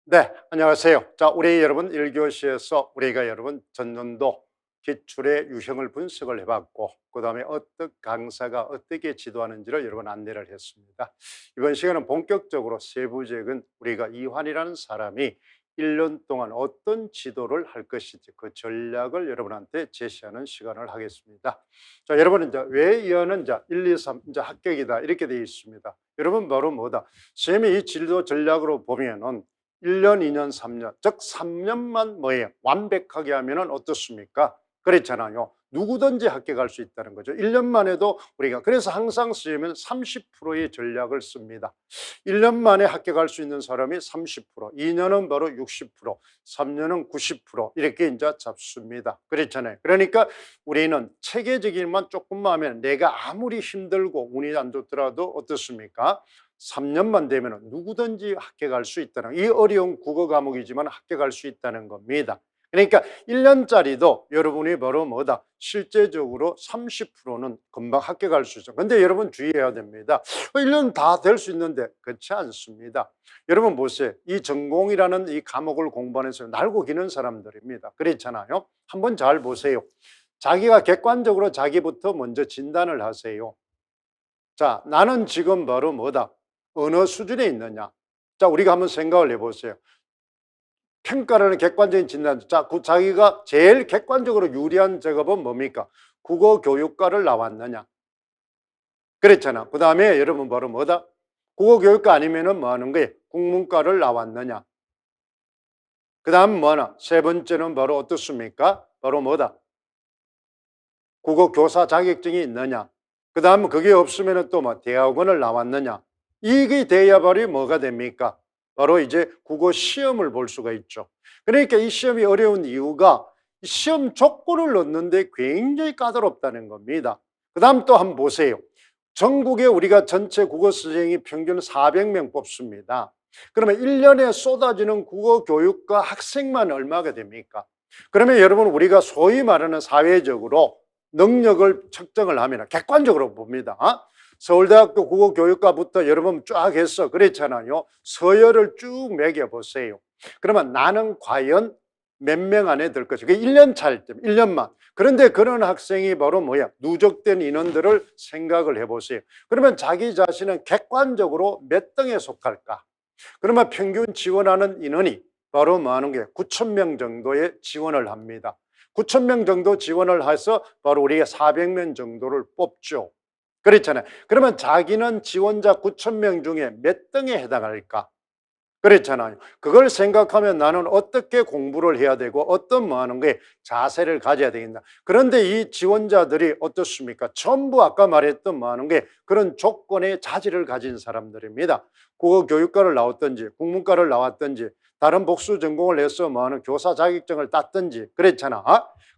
네, 안녕하세요. 자, 우리 여러분 1교시에서 우리가 여러분 전년도 기출의 유형을 분석을 해봤고, 그 다음에 어떤 강사가 어떻게 지도하는지를 여러분 안내를 했습니다. 이번 시간은 본격적으로 세부적인 우리가 이환이라는 사람이 1년 동안 어떤 지도를 할 것인지 그 전략을 여러분한테 제시하는 시간을 하겠습니다. 자, 여러분은 이제 왜 이하는 이제 1, 2, 3 이제 합격이다 이렇게 되어 있습니다. 여러분 바로 뭐다? 선생님이 이 지도 전략으로 보면은 1년, 2년, 3년, 즉 3년만 뭐예요? 완벽하게 하면은 어떻습니까? 그렇잖아요. 누구든지 합격할 수 있다는 거죠. 1년만 해도 우리가 그래서 항상 쓰면 30%의 전략을 씁니다. 1년 만에 합격할 수 있는 사람이 30%, 2년은 바로 60%, 3년은 90% 이렇게 이제 잡습니다. 그렇잖아요. 그러니까 우리는 체계적인만 조금만 하면 내가 아무리 힘들고 운이 안 좋더라도 어떻습니까? 3년만 되면 누구든지 합격할 수 있다는 이 어려운 국어 과목이지만 합격할 수 있다는 겁니다. 그러니까 1년짜리도 여러분이 바로 뭐다? 실제적으로 30%는 금방 합격할 수 있죠. 근데 여러분 주의해야 됩니다. 1년 다 될 수 있는데 그렇지 않습니다. 여러분 보세요. 이 전공이라는 이 과목을 공부하는 사람 날고 기는 사람들입니다. 그렇잖아요. 한번 잘 보세요. 자기가 객관적으로 자기부터 먼저 진단을 하세요. 자, 나는 지금 바로 뭐다? 어느 수준에 있느냐? 자, 우리가 한번 생각을 해보세요. 평가라는 객관적인 진단. 자, 자기가 제일 객관적으로 유리한 직업은 뭡니까? 국어 교육과를 나왔느냐? 그렇잖아. 그 다음에 여러분 바로 뭐다? 국어 교육과 아니면은 뭐 하는 거예요? 국문과를 나왔느냐? 그 다음 뭐 하나? 세 번째는 바로 어떻습니까? 바로 뭐다? 국어 교사 자격증이 있느냐? 그 다음 그게 없으면 또 뭐 대학원을 나왔느냐? 이게 돼야 바로 뭐가 됩니까? 바로 이제 국어 시험을 볼 수가 있죠. 그러니까 이 시험이 어려운 이유가 시험 조건을 넣는데 굉장히 까다롭다는 겁니다. 그 다음 또 한번 보세요. 전국에 우리가 전체 국어 선생이 평균 400명 뽑습니다. 그러면 1년에 쏟아지는 국어 교육과 학생만 얼마가 됩니까? 그러면 여러분 우리가 소위 말하는 사회적으로 능력을 측정을 하면 객관적으로 봅니다. 서울대학교 국어교육과부터 여러분 쫙 해서 그랬잖아요. 서열을 쭉 매겨보세요. 그러면 나는 과연 몇 명 안에 들 것이고 1년 차일 때 1년만. 그런데 그런 학생이 바로 뭐야? 누적된 인원들을 생각을 해보세요. 그러면 자기 자신은 객관적으로 몇 등에 속할까? 그러면 평균 지원하는 인원이 바로 뭐 하는 게 9천 명 정도의 지원을 합니다. 9천 명 정도 지원을 해서 바로 우리가 400명 정도를 뽑죠. 그렇잖아요. 그러면 자기는 지원자 9천 명 중에 몇 등에 해당할까? 그렇잖아요. 그걸 생각하면 나는 어떻게 공부를 해야 되고 어떤 뭐 하는 거에 자세를 가져야 되겠나. 그런데 이 지원자들이 어떻습니까? 전부 아까 말했던 뭐 하는 게 그런 조건의 자질을 가진 사람들입니다. 국어 교육과를 나왔든지 국문과를 나왔든지 다른 복수 전공을 해서 뭐 하는 교사 자격증을 땄든지 그랬잖아.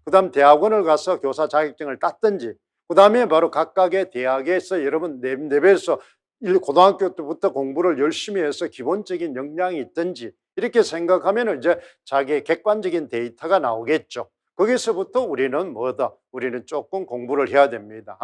그다음 대학원을 가서 교사 자격증을 땄든지 그다음에 바로 각각의 대학에서 여러분 레벨에서 고등학교 때부터 공부를 열심히 해서 기본적인 역량이 있든지 이렇게 생각하면 이제 자기의 객관적인 데이터가 나오겠죠. 거기서부터 우리는 뭐다? 우리는 조금 공부를 해야 됩니다.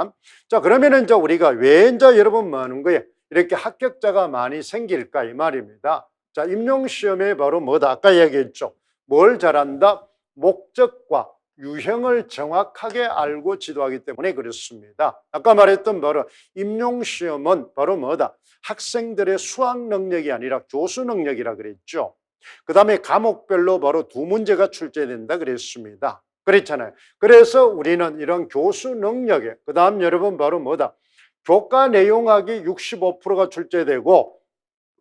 자, 그러면은 이제 우리가 왜 이제 여러분 뭐 하는 거예요? 이렇게 합격자가 많이 생길까 이 말입니다. 자, 임용시험에 바로 뭐다? 아까 얘기했죠. 뭘 잘한다? 목적과 유형을 정확하게 알고 지도하기 때문에 그렇습니다. 아까 말했던 바로 임용시험은 바로 뭐다? 학생들의 수학 능력이 아니라 교수 능력이라 그랬죠. 그 다음에 과목별로 바로 두 문제가 출제된다 그랬습니다. 그렇잖아요. 그래서 우리는 이런 교수 능력에 그 다음 여러분 바로 뭐다? 교과 내용학이 65%가 출제되고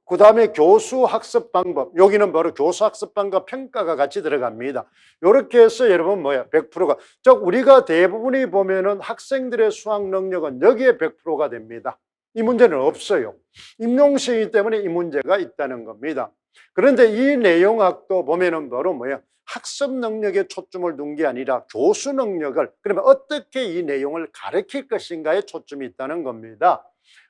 그 다음에 교수 학습 방법, 여기는 바로 교수 학습 방법 평가가 같이 들어갑니다. 이렇게 해서 여러분 뭐야? 100%가. 즉, 우리가 대부분이 보면은 학생들의 수학 능력은 여기에 100%가 됩니다. 이 문제는 없어요. 임용시이기 때문에 이 문제가 있다는 겁니다. 그런데 이 내용학도 보면은 바로 뭐야? 학습 능력에 초점을 둔 게 아니라 교수 능력을, 그러면 어떻게 이 내용을 가르칠 것인가에 초점이 있다는 겁니다.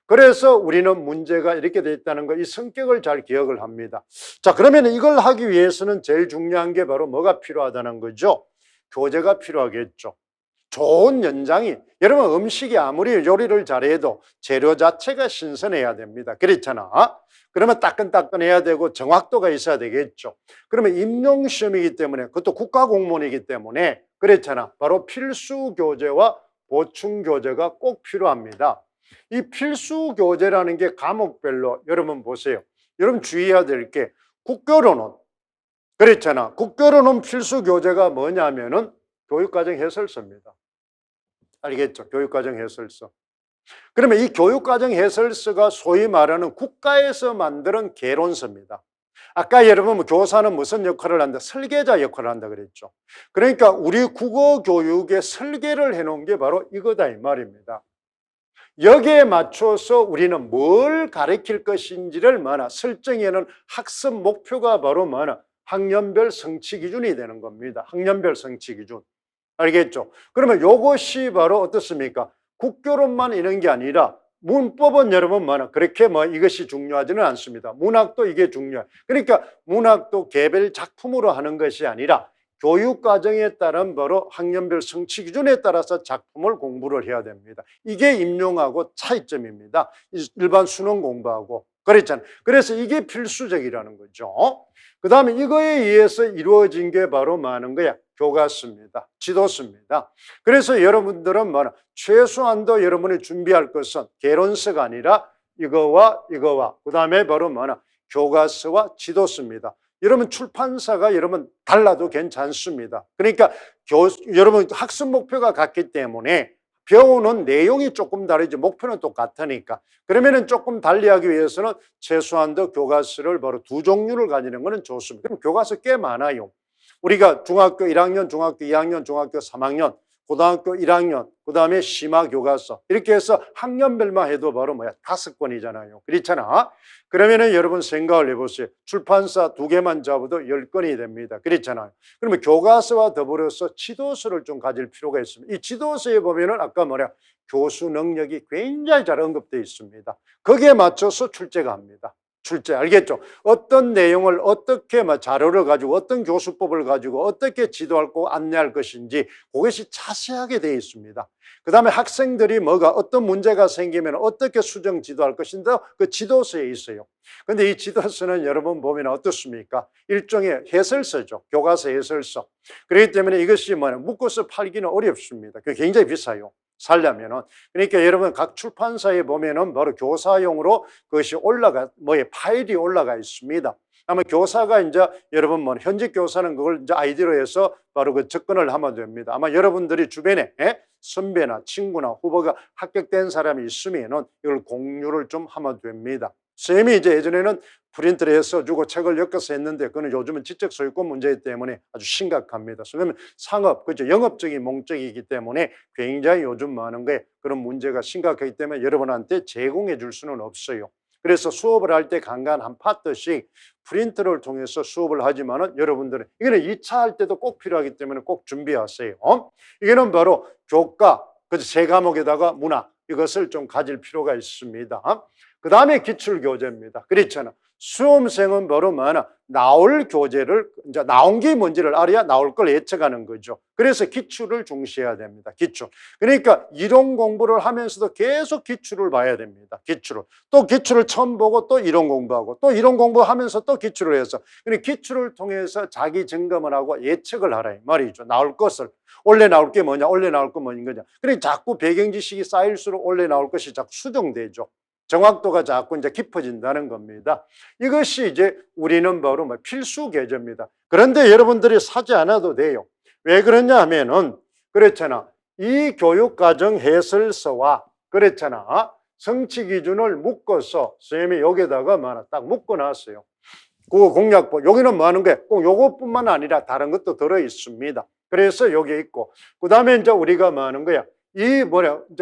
그래서 우리는 문제가 이렇게 돼 있다는 거, 이 성격을 잘 기억을 합니다. 자, 그러면 이걸 하기 위해서는 제일 중요한 게 바로 뭐가 필요하다는 거죠? 교재가 필요하겠죠. 좋은 연장이, 여러분 음식이 아무리 요리를 잘해도 재료 자체가 신선해야 됩니다. 그렇잖아. 그러면 따끈따끈해야 되고 정확도가 있어야 되겠죠. 그러면 임용시험이기 때문에, 그것도 국가공무원이기 때문에 그렇잖아. 바로 필수교재와 보충교재가 꼭 필요합니다. 이 필수교재라는 게 과목별로, 여러분 보세요. 여러분 주의해야 될 게, 국교로는 그렇잖아. 국교로는 필수교재가 뭐냐면은 교육과정 해설서입니다. 알겠죠? 교육과정 해설서. 그러면 이 교육과정 해설서가 소위 말하는 국가에서 만드는 개론서입니다. 아까 여러분 교사는 무슨 역할을 한다? 설계자 역할을 한다 그랬죠. 그러니까 우리 국어 교육의 설계를 해놓은 게 바로 이거다 이 말입니다. 여기에 맞춰서 우리는 뭘 가르칠 것인지를 설정해놓은 학습 목표가 바로 학년별 성취 기준이 되는 겁니다. 학년별 성취 기준. 알겠죠? 그러면 이것이 바로 어떻습니까? 국교론만 있는 게 아니라 문법은 여러분 그렇게 이것이 중요하지는 않습니다. 문학도 이게 중요해요. 그러니까 문학도 개별 작품으로 하는 것이 아니라 교육과정에 따른 바로 학년별 성취 기준에 따라서 작품을 공부를 해야 됩니다. 이게 임용하고 차이점입니다. 일반 수능 공부하고. 그랬잖아요. 그래서 이게 필수적이라는 거죠. 그 다음에 이거에 의해서 이루어진 게 바로 교과서입니다. 지도서입니다. 그래서 여러분들은 최소한도 여러분이 준비할 것은 개론서가 아니라 이거와 그 다음에 바로 교과서와 지도서입니다. 여러분 출판사가 여러분 달라도 괜찮습니다. 그러니까 여러분 학습 목표가 같기 때문에 배우는 내용이 조금 다르지 목표는 똑같으니까, 그러면은 조금 달리하기 위해서는 최소한도 교과서를 바로 두 종류를 가지는 것은 좋습니다. 그럼 교과서 꽤 많아요. 우리가 중학교 1학년, 중학교 2학년, 중학교 3학년, 고등학교 1학년, 그 다음에 심화 교과서, 이렇게 해서 학년별만 해도 바로 5권이잖아요. 그렇잖아. 그러면은 여러분 생각을 해보세요. 출판사 2개만 잡아도 10권이 됩니다. 그렇잖아요. 그러면 교과서와 더불어서 지도서를 좀 가질 필요가 있습니다. 이 지도서에 보면은 아까 교수 능력이 굉장히 잘 언급되어 있습니다. 거기에 맞춰서 출제가 합니다. 출제, 알겠죠? 어떤 내용을 어떻게 자료를 가지고 어떤 교수법을 가지고 어떻게 지도하고 안내할 것인지 그것이 자세하게 되어 있습니다. 그 다음에 학생들이 어떤 문제가 생기면 어떻게 수정 지도할 것인지 그 지도서에 있어요. 근데 이 지도서는 여러분 보면 어떻습니까? 일종의 해설서죠. 교과서 해설서. 그렇기 때문에 이것이 묶어서 팔기는 어렵습니다. 그게 굉장히 비싸요. 살려면은. 그러니까 여러분 각 출판사에 보면은 바로 교사용으로 그것이 파일이 올라가 있습니다. 아마 교사가 이제 여러분 현직 교사는 그걸 이제 아이디로 해서 바로 그 접근을 하면 됩니다. 아마 여러분들이 주변에 선배나 친구나 후보가 합격된 사람이 있으면은 이걸 공유를 좀 하면 됩니다. 쌤이 이제 예전에는 프린트를 해서 주고 책을 엮어서 했는데 그거는 요즘은 지적 소유권 문제 때문에 아주 심각합니다. 그러면 상업, 그죠? 영업적인 목적이기 때문에 굉장히 요즘 많은 게 그런 문제가 심각하기 때문에 여러분한테 제공해 줄 수는 없어요. 그래서 수업을 할 때 간간 한 파트씩 프린트를 통해서 수업을 하지만은 여러분들은 이거는 2차 할 때도 꼭 필요하기 때문에 꼭 준비하세요. 이거는 바로 교과, 그죠? 세 과목에다가 문학, 이것을 좀 가질 필요가 있습니다. 그 다음에 기출교재입니다. 그렇잖아. 수험생은 바로 나올 교재를, 이제 나온 게 뭔지를 알아야 나올 걸 예측하는 거죠. 그래서 기출을 중시해야 됩니다. 기출. 그러니까 이론 공부를 하면서도 계속 기출을 봐야 됩니다. 기출을. 또 기출을 처음 보고 또 이론 공부하고 또 이론 공부하면서 또 기출을 해서. 그러니까 기출을 통해서 자기 점검을 하고 예측을 하라 이 말이죠. 나올 것을. 원래 나올 게 뭐냐, 원래 나올 거 뭐냐. 그러니까 자꾸 배경 지식이 쌓일수록 원래 나올 것이 자꾸 수정되죠. 정확도가 자꾸 이제 깊어진다는 겁니다. 이것이 이제 우리는 바로 필수 계제입니다. 그런데 여러분들이 사지 않아도 돼요. 왜 그러냐 하면은 그렇잖아. 이 교육과정 해설서와 그렇잖아. 성취 기준을 묶어서 선생님이 여기다가 딱 묶어놨어요. 그 공약법. 여기는 뭐 하는 게 꼭 요것뿐만 아니라 다른 것도 들어 있습니다. 그래서 여기 있고. 그 다음에 이제 우리가 뭐 하는 거야? 이제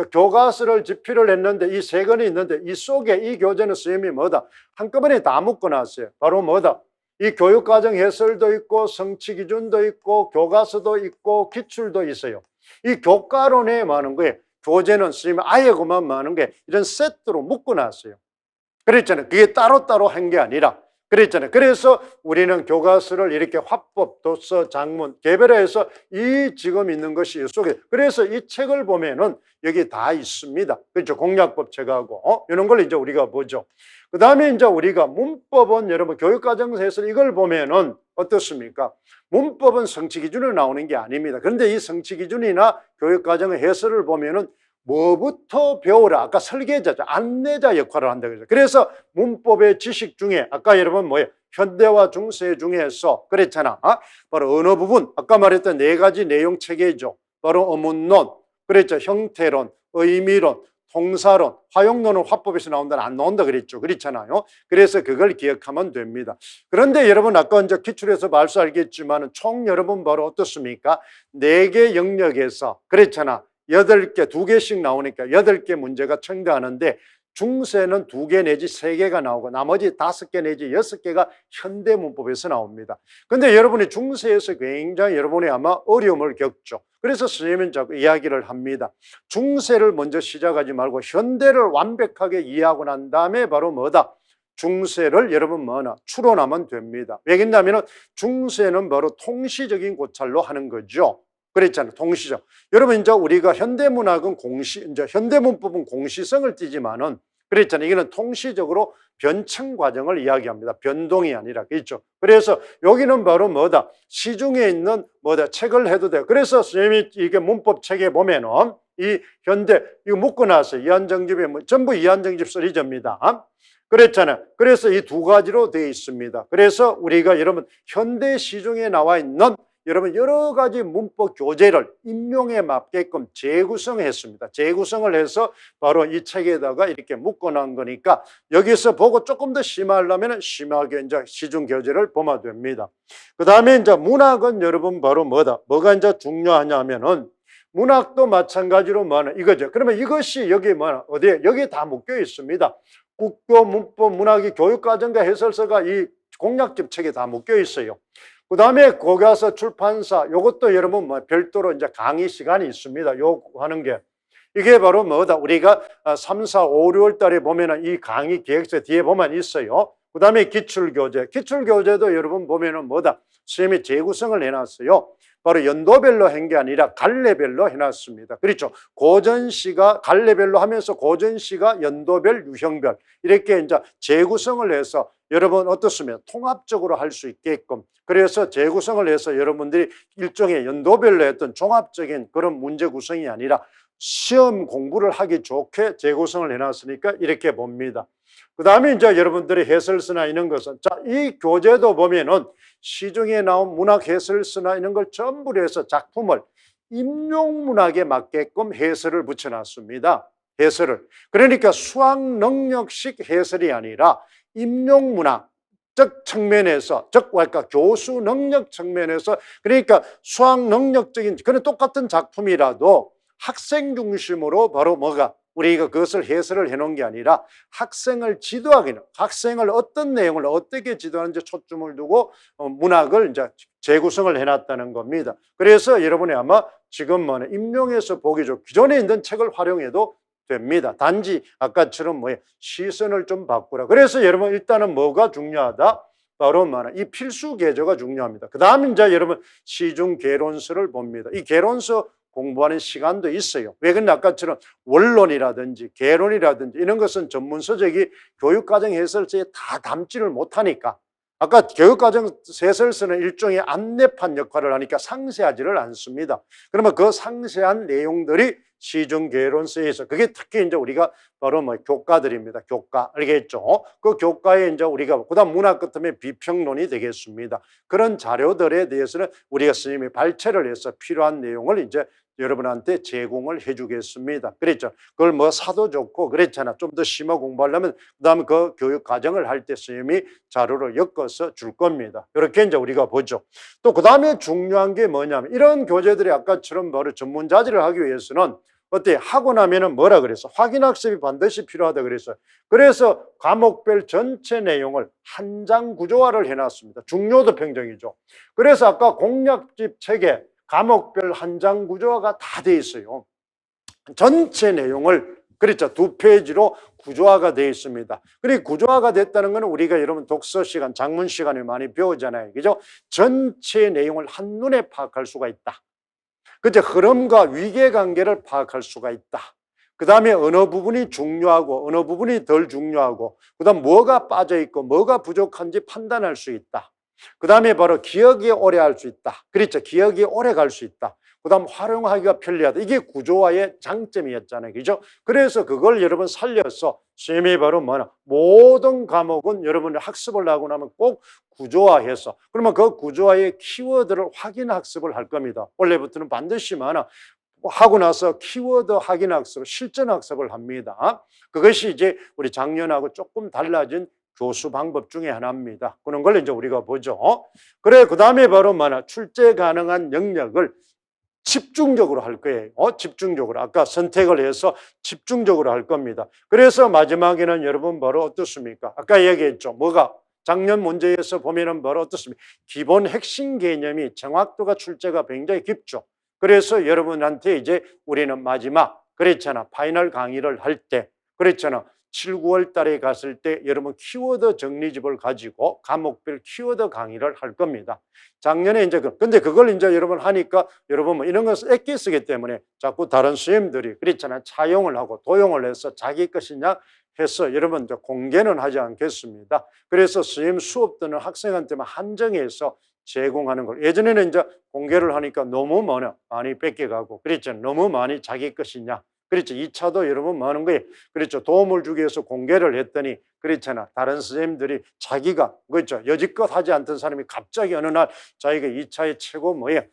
교과서를 집필을 했는데 이 세 권이 있는데 이 속에 이 교재는 선생님이 한꺼번에 다 묶어놨어요. 바로 이 교육과정 해설도 있고 성취 기준도 있고 교과서도 있고 기출도 있어요. 이 교과론에 많은 거예요. 교재는 선생님이 아예 그만 많은 게 이런 세트로 묶어놨어요. 그랬잖아요. 그게 따로따로 한 게 아니라 그랬잖아요. 그래서 우리는 교과서를 이렇게 화법, 도서, 작문 개별화해서 이 지금 있는 것이 속에, 그래서 이 책을 보면은 여기 다 있습니다. 그렇죠. 공략법 책하고 이런 걸 이제 우리가 보죠. 그 다음에 이제 우리가 문법은 여러분 교육과정에서 이걸 보면은 어떻습니까? 문법은 성취 기준으로 나오는 게 아닙니다. 그런데 이 성취 기준이나 교육과정의 해설을 보면은 뭐부터 배우라. 아까 설계자죠. 안내자 역할을 한다 그랬죠. 그래서 문법의 지식 중에 아까 여러분 뭐예요? 현대와 중세 중에서 그랬잖아. 바로 어느 부분? 아까 말했던 네 가지 내용 체계죠. 바로 어문론, 그랬죠. 형태론, 의미론, 통사론, 활용론은 화법에서 나온다, 안 나온다 그랬죠. 그렇잖아요. 그래서 그걸 기억하면 됩니다. 그런데 여러분 아까 이제 기출에서 말씀 알겠지만 총 여러분 바로 어떻습니까? 네 개 영역에서 그랬잖아. 8개, 2개씩 나오니까 8개 문제가 청대하는데 중세는 2개 내지 3개가 나오고 나머지 5개 내지 6개가 현대문법에서 나옵니다. 근데 여러분이 중세에서 굉장히 여러분이 아마 어려움을 겪죠. 그래서 선생님은 자꾸 이야기를 합니다. 중세를 먼저 시작하지 말고 현대를 완벽하게 이해하고 난 다음에 바로 뭐다? 중세를 여러분 뭐나 추론하면 됩니다. 왜냐하면 중세는 바로 통시적인 고찰로 하는 거죠. 그랬잖아요. 통시적. 여러분 이제 우리가 현대문학은 이제 현대문법은 공시성을 띠지만은 그랬잖아요. 이거는 통시적으로 변청 과정을 이야기합니다. 변동이 아니라. 그렇죠. 그래서 여기는 바로 뭐다? 시중에 있는 뭐다? 책을 해도 돼요. 그래서 선생님이 이게 문법 책에 보면은 이 현대 이거 묶고 나서 이한정집에 전부 이한정집 쓰리접니다. 그랬잖아요. 그래서 이 두 가지로 되어 있습니다. 그래서 우리가 여러분 현대 시중에 나와 있는 여러분 여러 가지 문법 교재를 인용에 맞게끔 재구성했습니다. 재구성을 해서 바로 이 책에다가 이렇게 묶어놓은 거니까 여기서 보고 조금 더 심하려면 심하게 이제 시중 교재를 보면 됩니다. 그 다음에 이제 문학은 여러분 바로 뭐가 이제 중요하냐면은 문학도 마찬가지로 뭐는 이거죠. 그러면 이것이 여기 어디에? 여기 다 묶여 있습니다. 국교, 문법, 문학이 교육과정과 해설서가 이 공략집 책에 다 묶여 있어요. 그 다음에 교과서 출판사, 요것도 여러분 별도로 이제 강의 시간이 있습니다. 요 하는 게. 이게 바로 뭐다? 우리가 3, 4, 5, 6월 달에 보면은 이 강의 기획서 뒤에 보면 있어요. 그 다음에 기출교재. 기출교재도 여러분 보면은 뭐다? 선생님이 재구성을 해놨어요. 바로 연도별로 한 게 아니라 갈래별로 해놨습니다. 그렇죠. 고전시가 갈래별로 하면서 고전시가 연도별, 유형별 이렇게 이제 재구성을 해서 여러분 어떻습니까? 통합적으로 할 수 있게끔 그래서 재구성을 해서 여러분들이 일종의 연도별로 했던 종합적인 그런 문제 구성이 아니라 시험 공부를 하기 좋게 재구성을 해놨으니까 이렇게 봅니다. 그 다음에 이제 여러분들이 해설서나 이런 것은 이 교재도 보면은 시중에 나온 문학 해설서나 이런 걸 전부 해서 작품을 임용문학에 맞게끔 해설을 붙여놨습니다. 해설을. 그러니까 수학 능력식 해설이 아니라 임용문학적 측면에서 그러니까 교수 능력 측면에서 그러니까 수학 능력적인 그런 똑같은 작품이라도 학생 중심으로 바로 우리가 그것을 해설을 해놓은 게 아니라 학생을 지도하기는 학생을 어떤 내용을 어떻게 지도하는지 초점을 두고 문학을 이제 재구성을 해놨다는 겁니다. 그래서 여러분이 아마 지금 임용해서 보기 좋고 기존에 있는 책을 활용해도 됩니다. 단지 아까처럼 시선을 좀 바꾸라. 그래서 여러분 일단은 뭐가 중요하다? 바로 이 필수 계조가 중요합니다. 그 다음에 이제 여러분 시중 개론서를 봅니다. 이 개론서 공부하는 시간도 있어요. 왜 그런데 아까처럼 원론이라든지 개론이라든지 이런 것은 전문서적이 교육과정 해설서에 다 담지를 못하니까 아까 교육과정 해설서는 일종의 안내판 역할을 하니까 상세하지를 않습니다. 그러면 그 상세한 내용들이 시중 개론서에서 그게 특히 이제 우리가 바로 교과들입니다. 교과 알겠죠? 그 교과에 이제 우리가 그다음 문학 같으면 비평론이 되겠습니다. 그런 자료들에 대해서는 우리가 스님이 발췌를 해서 필요한 내용을 이제 여러분한테 제공을 해주겠습니다. 그랬죠. 그걸 사도 좋고 그랬잖아. 좀 더 심화 공부하려면 그다음에 그 교육 과정을 할 때 스님이 자료를 엮어서 줄 겁니다. 이렇게 이제 우리가 보죠. 또 그다음에 중요한 게 뭐냐면 이런 교재들이 아까처럼 바로 전문자질을 하기 위해서는 어때? 하고 나면은 뭐라 그랬어? 확인학습이 반드시 필요하다 그랬어요. 그래서 과목별 전체 내용을 한 장 구조화를 해놨습니다. 중요도 평정이죠. 그래서 아까 공략집 책에 과목별 한 장 구조화가 다 돼 있어요. 전체 내용을 그렇죠. 두 페이지로 구조화가 되어 있습니다. 그리고 구조화가 됐다는 것은 우리가 여러분 독서 시간, 작문 시간에 많이 배우잖아요. 그죠? 전체 내용을 한눈에 파악할 수가 있다. 그죠? 흐름과 위계관계를 파악할 수가 있다. 그 다음에 어느 부분이 중요하고 어느 부분이 덜 중요하고 그 다음 뭐가 빠져있고 뭐가 부족한지 판단할 수 있다. 그 다음에 바로 기억이 오래 할 수 있다. 그렇죠. 기억이 오래 갈 수 있다. 그 다음 활용하기가 편리하다. 이게 구조화의 장점이었잖아요. 그죠? 그래서 그걸 여러분 살려서 쌤이 바로 뭐냐. 모든 과목은 여러분이 학습을 하고 나면 꼭 구조화해서 그러면 그 구조화의 키워드를 확인 학습을 할 겁니다. 원래부터는 반드시 뭐냐. 하고 나서 키워드 확인 학습, 실전 학습을 합니다. 그것이 이제 우리 작년하고 조금 달라진 교수 방법 중에 하나입니다. 그런 걸 이제 우리가 보죠. 그래, 그 다음에 바로 뭐냐, 출제 가능한 영역을 집중적으로 할 거예요. 집중적으로. 아까 선택을 해서 집중적으로 할 겁니다. 그래서 마지막에는 여러분 바로 어떻습니까? 아까 얘기했죠. 뭐가? 작년 문제에서 보면은 바로 어떻습니까? 기본 핵심 개념이 정확도가 출제가 굉장히 깊죠. 그래서 여러분한테 이제 우리는 마지막, 그랬잖아. 파이널 강의를 할 때, 그랬잖아. 7, 9월 달에 갔을 때 여러분 키워드 정리집을 가지고 과목별 키워드 강의를 할 겁니다. 작년에 이제 근데 그걸 이제 여러분 하니까 여러분 뭐 이런 것을 애끼 쓰기 때문에 자꾸 다른 선생님들이 그랬잖아요. 차용을 하고 도용을 해서 자기 것이냐 해서 여러분 이제 공개는 하지 않겠습니다. 그래서 선생님 수업 듣는 학생한테만 한정해서 제공하는 걸. 예전에는 이제 공개를 하니까 너무 많이 뺏겨가고 그랬죠. 너무 많이 자기 것이냐. 그렇죠. 2차도 여러분 뭐 하는 거예요? 그렇죠. 도움을 주기 위해서 공개를 했더니 그렇잖아. 다른 선생님들이 자기가 그렇죠. 여지껏 하지 않던 사람이 갑자기 어느 날 자기가 2차의 최고 뭐예요?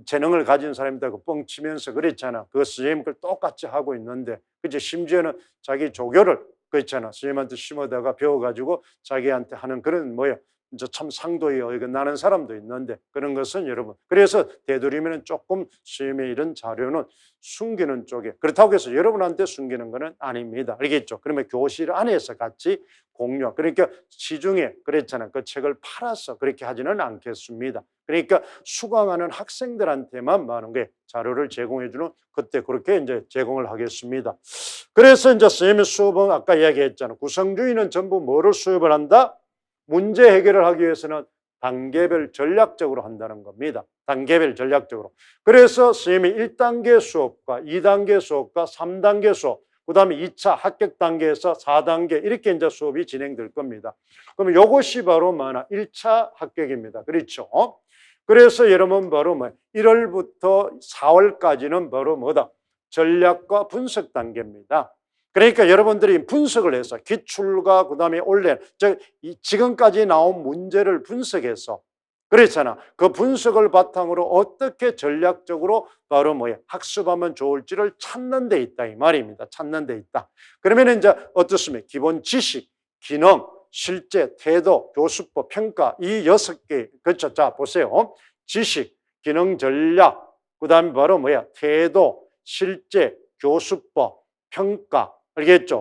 재능을 가진 사람이라고 뻥치면서 그랬잖아. 그 선생님 걸 똑같이 하고 있는데 그렇죠. 심지어는 자기 조교를 그렇잖아. 선생님한테 심어다가 배워가지고 자기한테 하는 그런 뭐예요? 이제 참 상도에 어긋나는 사람도 있는데 그런 것은 여러분 그래서 되도록이면 조금 선생님의 이런 자료는 숨기는 쪽에 그렇다고 해서 여러분한테 숨기는 것은 아닙니다. 알겠죠? 그러면 교실 안에서 같이 공유 그러니까 시중에 그랬잖아요. 그 책을 팔아서 그렇게 하지는 않겠습니다. 그러니까 수강하는 학생들한테만 많은 게 자료를 제공해 주는 그때 그렇게 이제 제공을 하겠습니다. 그래서 이제 선생님의 수업은 아까 이야기했잖아요. 구성주의는 전부 뭐를 수업을 한다? 문제 해결을 하기 위해서는 단계별 전략적으로 한다는 겁니다. 단계별 전략적으로. 그래서 선생님이 1단계 수업과 2단계 수업과 3단계 수업, 그 다음에 2차 합격 단계에서 4단계 이렇게 이제 수업이 진행될 겁니다. 그럼 이것이 바로 뭐냐? 1차 합격입니다. 그렇죠? 그래서 여러분 바로 1월부터 4월까지는 바로 뭐다? 전략과 분석 단계입니다. 그러니까 여러분들이 분석을 해서 기출과 그다음에 온라인 지금까지 나온 문제를 분석해서 그렇잖아. 그 분석을 바탕으로 어떻게 전략적으로 바로 학습하면 좋을지를 찾는 데 있다 이 말입니다. 찾는 데 있다. 그러면 이제 어떻습니까? 기본 지식, 기능, 실제, 태도, 교수법, 평가 이 6개 그렇죠. 자 보세요. 지식, 기능, 전략, 그다음에 바로 태도, 실제, 교수법, 평가 알겠죠?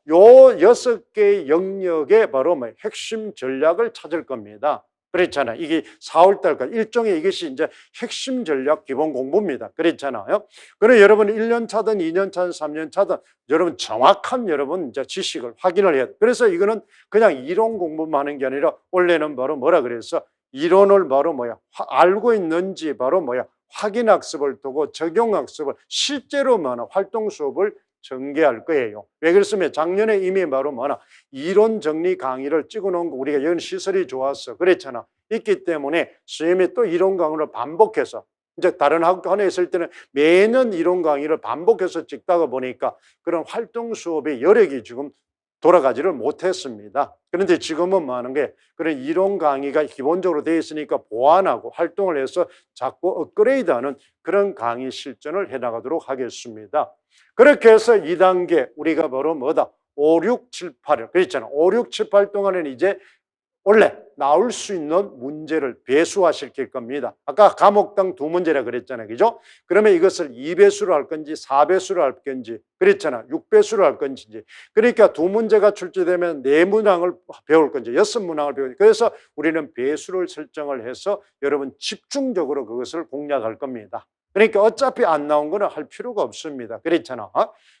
요 6개의 영역에 바로 핵심 전략을 찾을 겁니다. 그렇잖아요. 이게 4월 달까지 일종의 이것이 이제 핵심 전략 기본 공부입니다. 그렇잖아요. 그래 여러분 1년 차든 2년 차든 3년 차든 여러분 정확한 여러분 이제 지식을 확인을 해야 돼. 그래서 이거는 그냥 이론 공부만 하는 게 아니라 원래는 바로 뭐라 그래서 이론을 바로 알고 있는지 바로 확인 학습을 두고 적용 학습을 실제로 활동 수업을 전개할 거예요. 왜 그랬으면 작년에 이미 바로 이론 정리 강의를 찍어놓은 거 우리가 이런 시설이 좋았어. 그랬잖아. 있기 때문에 선생님이 또 이론 강의를 반복해서 이제 다른 학원에 있을 때는 매년 이론 강의를 반복해서 찍다가 보니까 그런 활동 수업의 여력이 지금 돌아가지를 못했습니다. 그런데 지금은 뭐 하는 게 그런 이론 강의가 기본적으로 되어 있으니까 보완하고 활동을 해서 자꾸 업그레이드하는 그런 강의 실전을 해나가도록 하겠습니다. 그렇게 해서 2단계 우리가 바로 뭐다? 5, 6, 7, 8을 그랬잖아. 5, 6, 7, 8 동안에는 이제 원래 나올 수 있는 문제를 배수화시킬 겁니다. 아까 과목당 2문제라 그랬잖아요. 그죠? 그러면 이것을 2배수로 할 건지 4배수로 할 건지 그랬잖아. 6배수로 할 건지. 그러니까 2문제가 출제되면 4문항을 배울 건지 6문항을 배울 건지. 그래서 우리는 배수를 설정을 해서 여러분 집중적으로 그것을 공략할 겁니다. 그러니까 어차피 안 나온 거는 할 필요가 없습니다. 그렇잖아.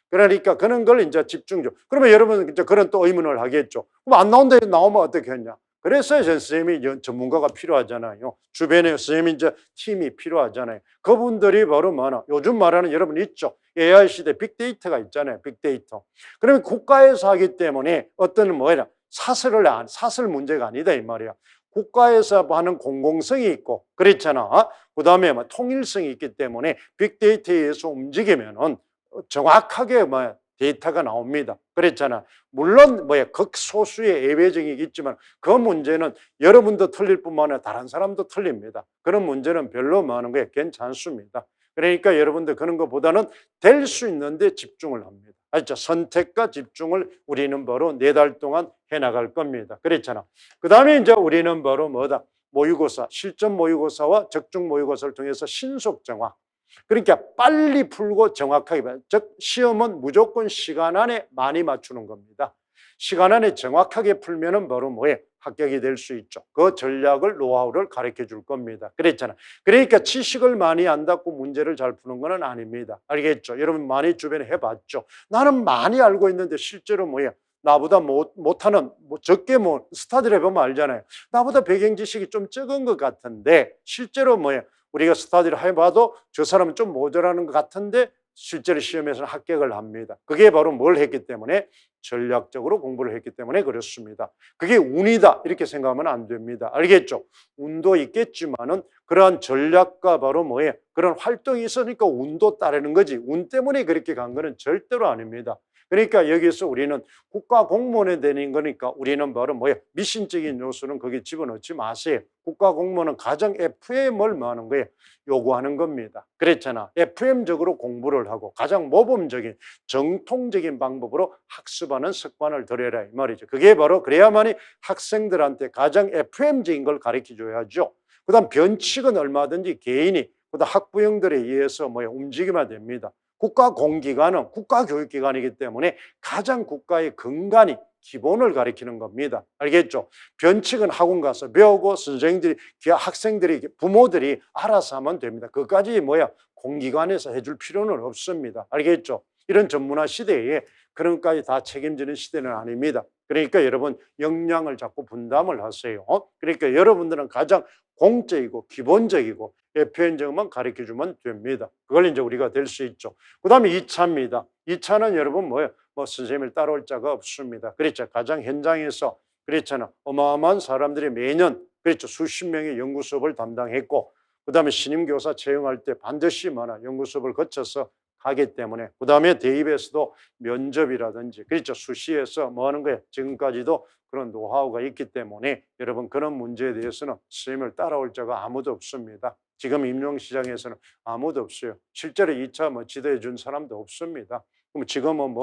그러니까 그런 걸 이제 집중적. 그러면 여러분 이제 그런 또 의문을 하겠죠. 그럼 안 나온다 나오면 어떻게 했냐? 그래서 선생님이 전문가가 필요하잖아요. 주변에 선생님 이제 팀이 필요하잖아요. 그분들이 바로 뭐나 요즘 말하는 여러분 있죠. AI 시대 빅데이터가 있잖아요. 빅데이터. 그러면 국가에서 하기 때문에 어떤 뭐야 사설 문제가 아니다 이 말이야. 국가에서 하는 공공성이 있고 그렇잖아. 그다음에 뭐 통일성이 있기 때문에 빅데이터에 의해서 움직이면은 정확하게 뭐 데이터가 나옵니다. 그랬잖아. 물론 극소수의 예외적이 있지만 그 문제는 여러분도 틀릴 뿐만 아니라 다른 사람도 틀립니다. 그런 문제는 별로 많은 게 괜찮습니다. 그러니까 여러분들 그런 것보다는 될 수 있는데 집중을 합니다. 알죠? 선택과 집중을 우리는 바로 4달 동안 해나갈 겁니다. 그렇잖아. 그 다음에 이제 우리는 바로 뭐다? 모의고사, 실전 모의고사와 적중 모의고사를 통해서 신속 정화. 그러니까 빨리 풀고 정확하게, 즉 시험은 무조건 시간 안에 많이 맞추는 겁니다. 시간 안에 정확하게 풀면은 바로 합격이 될 수 있죠. 그 전략을 노하우를 가르쳐 줄 겁니다. 그랬잖아. 그러니까 지식을 많이 안다고 문제를 잘 푸는 건 아닙니다. 알겠죠? 여러분 많이 주변에 해봤죠? 나는 많이 알고 있는데 실제로 나보다 못하는 적게 스타들 해보면 알잖아요. 나보다 배경 지식이 좀 적은 것 같은데 실제로 우리가 스터디를 해봐도 저 사람은 좀 모자라는 것 같은데 실제로 시험에서는 합격을 합니다. 그게 바로 뭘 했기 때문에 전략적으로 공부를 했기 때문에 그렇습니다. 그게 운이다 이렇게 생각하면 안 됩니다. 알겠죠? 운도 있겠지만은 그러한 전략과 바로 그런 활동이 있으니까 운도 따르는 거지. 운 때문에 그렇게 간 거는 절대로 아닙니다. 그러니까 여기서 우리는 국가 공무원에 되는 거니까 우리는 바로 미신적인 요소는 거기 집어넣지 마세요. 국가 공무원은 가장 FM을 하는 거예요. 요구하는 겁니다. 그랬잖아. FM적으로 공부를 하고 가장 모범적인 정통적인 방법으로 학습하는 습관을 들여라 이 말이죠. 그게 바로 그래야만이 학생들한테 가장 FM적인 걸 가르쳐 줘야죠. 그다음 변칙은 얼마든지 개인이 그다음 학부형들에 의해서 움직이면 됩니다. 국가공기관은 국가교육기관이기 때문에 가장 국가의 근간이 기본을 가리키는 겁니다. 알겠죠? 변칙은 학원 가서 배우고 선생님들이, 학생들이, 부모들이 알아서 하면 됩니다. 그것까지 공기관에서 해줄 필요는 없습니다. 알겠죠? 이런 전문화 시대에 그런 것까지 다 책임지는 시대는 아닙니다. 그러니까 여러분 역량을 자꾸 분담을 하세요. 그러니까 여러분들은 가장 공적이고 기본적이고 표현적만 가르쳐주면 됩니다. 그걸 이제 우리가 될 수 있죠. 그 다음에 2차입니다. 2차는 여러분 선생님을 따라올 자가 없습니다. 그렇죠. 가장 현장에서 그렇잖아. 어마어마한 사람들이 매년 그렇죠. 수십 명의 연구 수업을 담당했고 그 다음에 신임교사 채용할 때 반드시 연구 수업을 거쳐서 하기 때문에 그 다음에 대입에서도 면접이라든지 그렇죠. 수시에서 하는 거예요. 지금까지도 그런 노하우가 있기 때문에 여러분 그런 문제에 대해서는 선생님을 따라올 자가 아무도 없습니다. 지금 임용시장에서는 아무도 없어요. 실제로 2차 지도해 준 사람도 없습니다. 그럼 지금은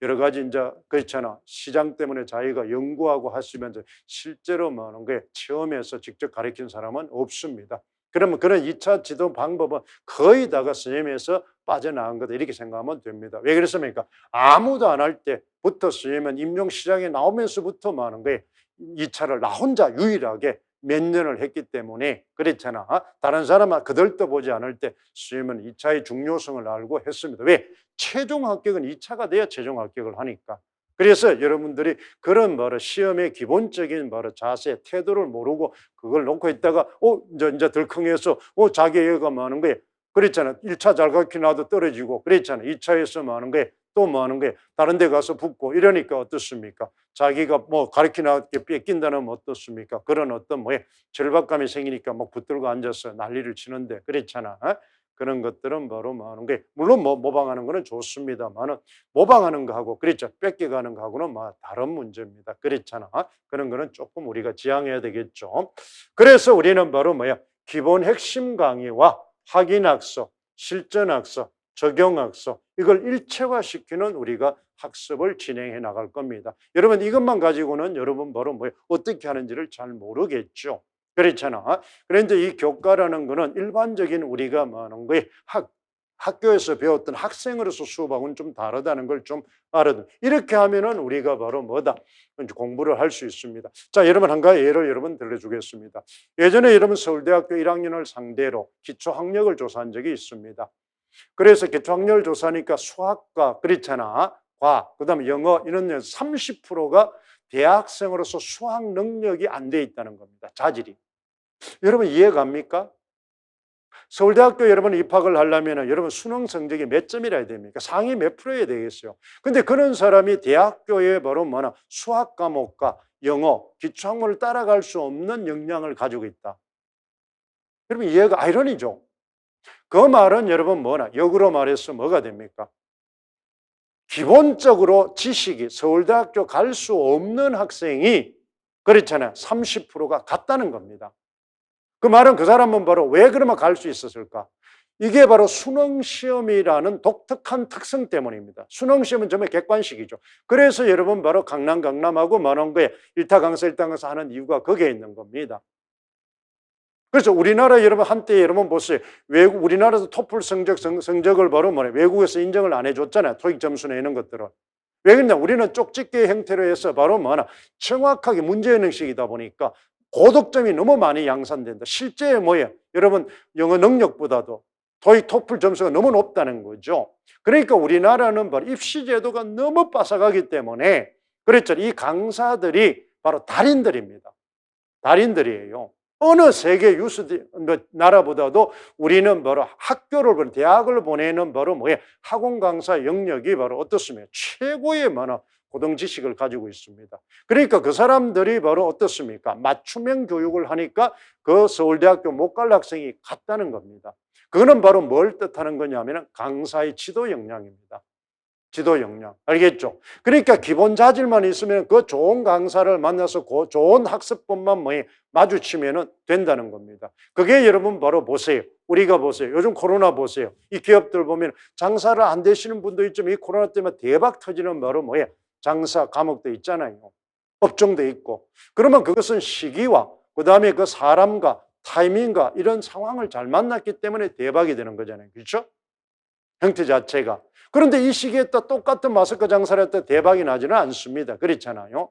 여러 가지 이제 그렇잖아. 시장 때문에 자기가 연구하고 하시면서 실제로 하는 거에 체험해서 직접 가르친 사람은 없습니다. 그러면 그런 2차 지도 방법은 거의 다가 선생님에서 빠져나간 거다 이렇게 생각하면 됩니다. 왜 그렇습니까? 아무도 안 할 때부터 선생님은 임용시장에 나오면서부터 하는 거예요. 2차를 나 혼자 유일하게 몇 년을 했기 때문에 그렇잖아. 다른 사람은 그들도 보지 않을 때 선생님은 2차의 중요성을 알고 했습니다. 왜? 최종 합격은 2차가 돼야 최종 합격을 하니까. 그래서 여러분들이 그런 시험의 기본적인 자세, 태도를 모르고 그걸 놓고 있다가 이제 덜컹해서 자기애가 하는 거예요. 그랬잖아. 1차 잘 가르쳐 놔도 떨어지고 그랬잖아. 2차에서 하는 거예요. 또 하는 거예요. 다른 데 가서 붙고 이러니까 어떻습니까? 자기가 가르쳐 놔게 뺏긴다는 어떻습니까? 그런 어떤 절박감이 생기니까 붙들고 앉아서 난리를 치는데 그렇잖아. 그런 것들은 바로 하는 게 물론 모방하는 거는 좋습니다만은 모방하는 거하고 그렇죠. 뺏겨가는 거하고는 다른 문제입니다. 그렇잖아. 그런 거는 조금 우리가 지양해야 되겠죠. 그래서 우리는 바로 기본 핵심 강의와 확인학습, 실전학습, 적용학습 이걸 일체화시키는 우리가 학습을 진행해 나갈 겁니다. 여러분 이것만 가지고는 여러분 바로 어떻게 하는지를 잘 모르겠죠. 그렇잖아. 그런데 이 교과라는 거는 일반적인 우리가 하는 거에 학교에서 배웠던 학생으로서 수업하고는 좀 다르다는 걸 좀 알아둬. 이렇게 하면은 우리가 바로 뭐다? 이제 공부를 할 수 있습니다. 자, 여러분 한 가지 예를 여러분 들려주겠습니다. 예전에 여러분 서울대학교 1학년을 상대로 기초학력을 조사한 적이 있습니다. 그래서 기초학력을 조사하니까 수학과 그렇잖아. 과학, 그다음에 영어 이런 30%가 대학생으로서 수학 능력이 안 돼 있다는 겁니다. 자질이. 여러분 이해 갑니까? 서울대학교 여러분 입학을 하려면 여러분 수능 성적이 몇 점이라 해야 됩니까? 상위 몇 프로여야 되겠어요. 근데 그런 사람이 대학교에 바로 뭐나 수학 과목과 영어, 기초학문을 따라갈 수 없는 역량을 가지고 있다. 여러분 이해가 아이러니죠. 그 말은 여러분 뭐나 역으로 말해서 뭐가 됩니까? 기본적으로 지식이 서울대학교 갈 수 없는 학생이 그렇잖아요. 30%가 갔다는 겁니다. 그 말은 그 사람은 바로 왜 그러면 갈 수 있었을까? 이게 바로 수능시험이라는 독특한 특성 때문입니다. 수능시험은 정말 객관식이죠. 그래서 여러분 바로 강남하고 만원고에 1타 강사 1타 강사 하는 이유가 거기에 있는 겁니다. 그래서 우리나라 여러분 한때 여러분 보세요. 외국 우리나라도 토플 성적을 바로 뭐냐 외국에서 인정을 안 해줬잖아요. 토익 점수나 이런 것들은. 왜 그러냐? 우리는 쪽집게 형태로 해서 바로 뭐냐 정확하게 문제형 형식이다 보니까 고득점이 너무 많이 양산된다. 실제 뭐예요? 여러분 영어 능력보다도 토익 토플 점수가 너무 높다는 거죠. 그러니까 우리나라는 바로 입시 제도가 너무 빠삭하기 때문에 그랬죠. 이 강사들이 바로 달인들입니다. 달인들이에요. 어느 세계 유수 나라보다도 우리는 바로 학교를 대학을 보내는 바로 뭐예요? 학원 강사 영역이 바로 어떻습니까? 최고의 고등 지식을 가지고 있습니다. 그러니까 그 사람들이 바로 어떻습니까? 맞춤형 교육을 하니까 그 서울대학교 못 갈 학생이 갔다는 겁니다. 그거는 바로 뭘 뜻하는 거냐면 강사의 지도 역량입니다. 지도 역량. 알겠죠? 그러니까 기본 자질만 있으면 그 좋은 강사를 만나서 그 좋은 학습법만 마주치면 된다는 겁니다. 그게 여러분 바로 보세요. 우리가 보세요. 요즘 코로나 보세요. 이 기업들 보면 장사를 안 되시는 분도 있지만 이 코로나 때문에 대박 터지는 바로 장사 과목도 있잖아요. 업종도 있고. 그러면 그것은 시기와 그다음에 그 사람과 타이밍과 이런 상황을 잘 만났기 때문에 대박이 되는 거잖아요. 그렇죠? 형태 자체가. 그런데 이 시기에 또 똑같은 마스크 장사를 했다 대박이 나지는 않습니다. 그렇잖아요.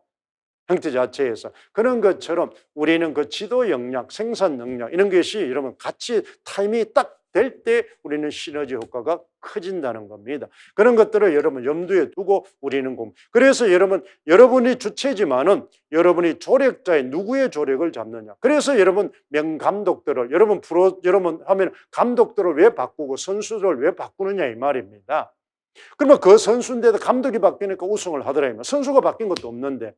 형태 자체에서. 그런 것처럼 우리는 그 지도 역량, 생산 능력 이런 것이 여러분 같이 타이밍이 딱 될 때 우리는 시너지 효과가 커진다는 겁니다. 그런 것들을 여러분 염두에 두고 우리는 그래서 여러분이 주체지만은 여러분이 조력자의 누구의 조력을 잡느냐. 그래서 여러분 명감독들을 여러분 하면 감독들을 왜 바꾸고 선수를 왜 바꾸느냐 이 말입니다. 그러면 그 선수인데도 감독이 바뀌니까 우승을 하더라. 선수가 바뀐 것도 없는데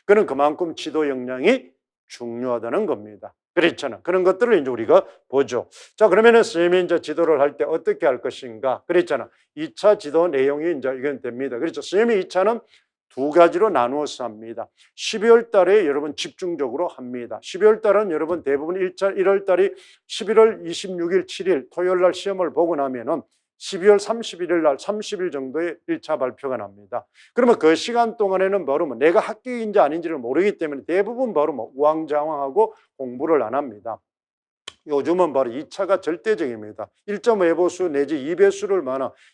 그는 그만큼 지도 역량이 중요하다는 겁니다. 그렇잖아. 그런 것들을 이제 우리가 보죠. 자, 그러면은 선생님이 이제 지도를 할 때 어떻게 할 것인가? 그랬잖아. 2차 지도 내용이 이제 이건 됩니다. 그렇죠. 선생님이 2차는 두 가지로 나누어서 합니다. 12월 달에 여러분 집중적으로 합니다. 12월 달은 여러분 대부분 1월 달이 11월 26일, 7일 토요일 날 시험을 보고 나면은 12월 31일 날 30일 정도에 1차 발표가 납니다. 그러면 그 시간 동안에는 바로 내가 합격인지 아닌지를 모르기 때문에 대부분 바로 우왕좌왕하고 공부를 안 합니다. 요즘은 바로 2차가 절대적입니다. 1.5배수 내지 2배수를